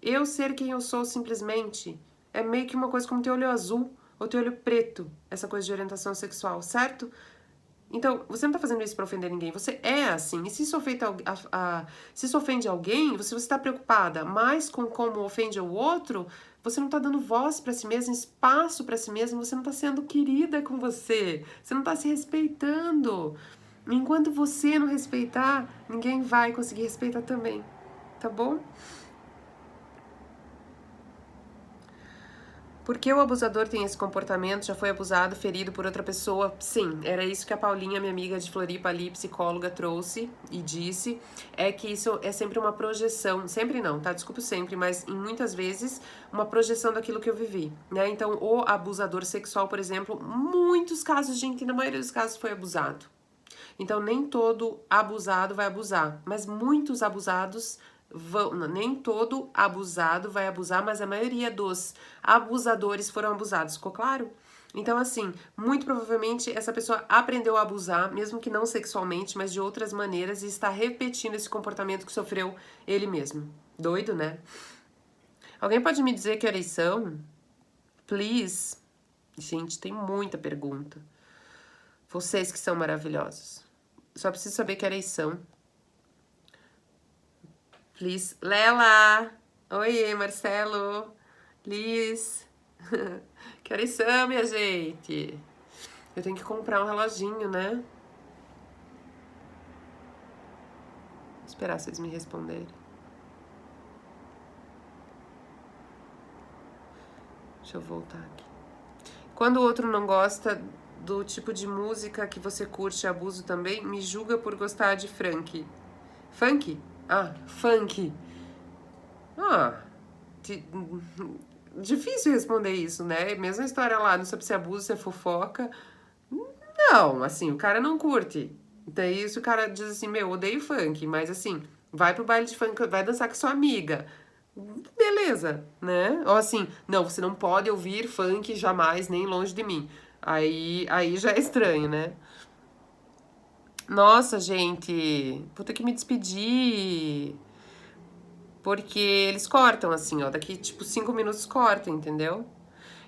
Eu ser quem eu sou simplesmente é meio que uma coisa como ter olho azul ou ter olho preto, essa coisa de orientação sexual, certo? Então, você não tá fazendo isso pra ofender ninguém, você é assim. E se isso ofende alguém, você está preocupada mais com como ofende o outro, você não tá dando voz pra si mesmo, espaço pra si mesmo, você não tá sendo querida com você não tá se respeitando. Enquanto você não respeitar, ninguém vai conseguir respeitar também, tá bom? Por que o abusador tem esse comportamento? Já foi abusado, ferido por outra pessoa? Sim, era isso que a Paulinha, minha amiga de Floripa ali, psicóloga, trouxe e disse. É que isso é sempre uma projeção, sempre não, tá? Desculpa sempre, mas em muitas vezes uma projeção daquilo que eu vivi, né? Então, o abusador sexual, por exemplo, muitos casos, gente, na maioria dos casos foi abusado. Então, nem todo abusado vai abusar, mas muitos abusados nem todo abusado vai abusar, mas a maioria dos abusadores foram abusados, ficou claro? Então, assim, muito provavelmente essa pessoa aprendeu a abusar, mesmo que não sexualmente, mas de outras maneiras, e está repetindo esse comportamento que sofreu ele mesmo. Doido, né? Alguém pode me dizer que horas são? Please. Gente, tem muita pergunta. Vocês que são maravilhosos. Só preciso saber que horas são. Please. Lela! Oi, Marcelo! Liz! Que horas são, minha gente? Eu tenho que comprar um reloginho, né? Vou esperar vocês me responderem. Deixa eu voltar aqui. Quando o outro não gosta do tipo de música que você curte, abuso também, me julga por gostar de funk. Funk? Ah, funk. Ah, difícil responder isso, né? Mesma história lá, não sabe se é abuso, se é fofoca. Não, assim, o cara não curte. Daí isso o cara diz assim, meu, odeio funk, mas assim, vai pro baile de funk, vai dançar com sua amiga. beleza, né? Ou assim, não, você não pode ouvir funk jamais, nem longe de mim. Aí já é estranho, né? Nossa, gente, vou ter que me despedir. Porque eles cortam assim, ó. Daqui, tipo, 5 minutos corta, entendeu?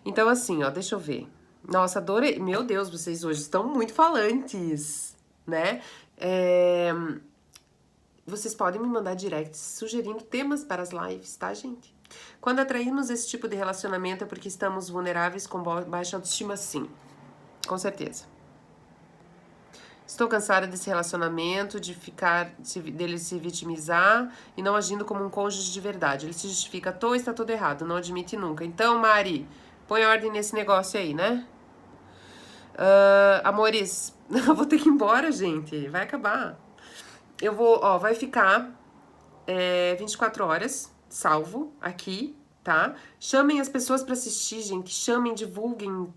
Então, assim, ó, deixa eu ver. Nossa, adorei. Meu Deus, vocês hoje estão muito falantes, né? É, vocês podem me mandar directs sugerindo temas para as lives, tá, gente? Quando atraímos esse tipo de relacionamento é porque estamos vulneráveis com baixa autoestima, sim. Com certeza. Estou cansada desse relacionamento, dele se vitimizar e não agindo como um cônjuge de verdade. Ele se justifica à toa e está tudo errado, não admite nunca. Então, Mari, põe ordem nesse negócio aí, né? Amores, eu vou ter que ir embora, gente. Vai acabar. Eu vou, ó, vai ficar 24 horas, salvo, aqui, tá? Chamem as pessoas pra assistir, gente. Chamem, divulguem,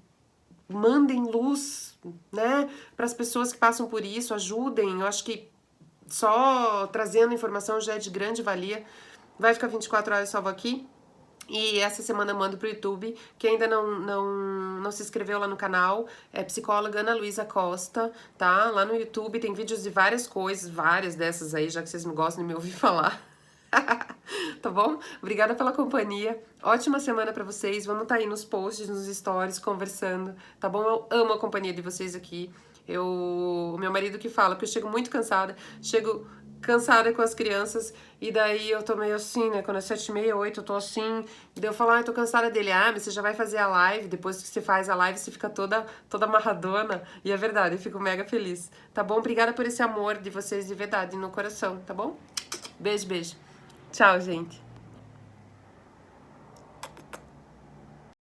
mandem luz, né? Para as pessoas que passam por isso, ajudem. Eu acho que só trazendo informação já é de grande valia. Vai ficar 24 horas salvo aqui. E essa semana eu mando pro YouTube. Quem ainda não se inscreveu lá no canal, é psicóloga Ana Luísa Costa, tá? Lá no YouTube tem vídeos de várias coisas, várias dessas aí, já que vocês não gostam de me ouvir falar. Tá bom? Obrigada pela companhia. Ótima semana pra vocês. Vamos tá aí nos posts, nos stories, conversando, tá bom? Eu amo a companhia de vocês aqui. O meu marido que fala, porque eu chego muito cansada, chego cansada com as crianças, e daí eu tô meio assim, né? Quando é 7h30, 8, eu tô assim, e daí eu falo, eu tô cansada dele. Ah, mas você já vai fazer a live, depois que você faz a live, você fica toda amarradona, e é verdade, eu fico mega feliz, tá bom? Obrigada por esse amor de vocês de verdade, no coração, tá bom? Beijo, beijo. Tchau, gente.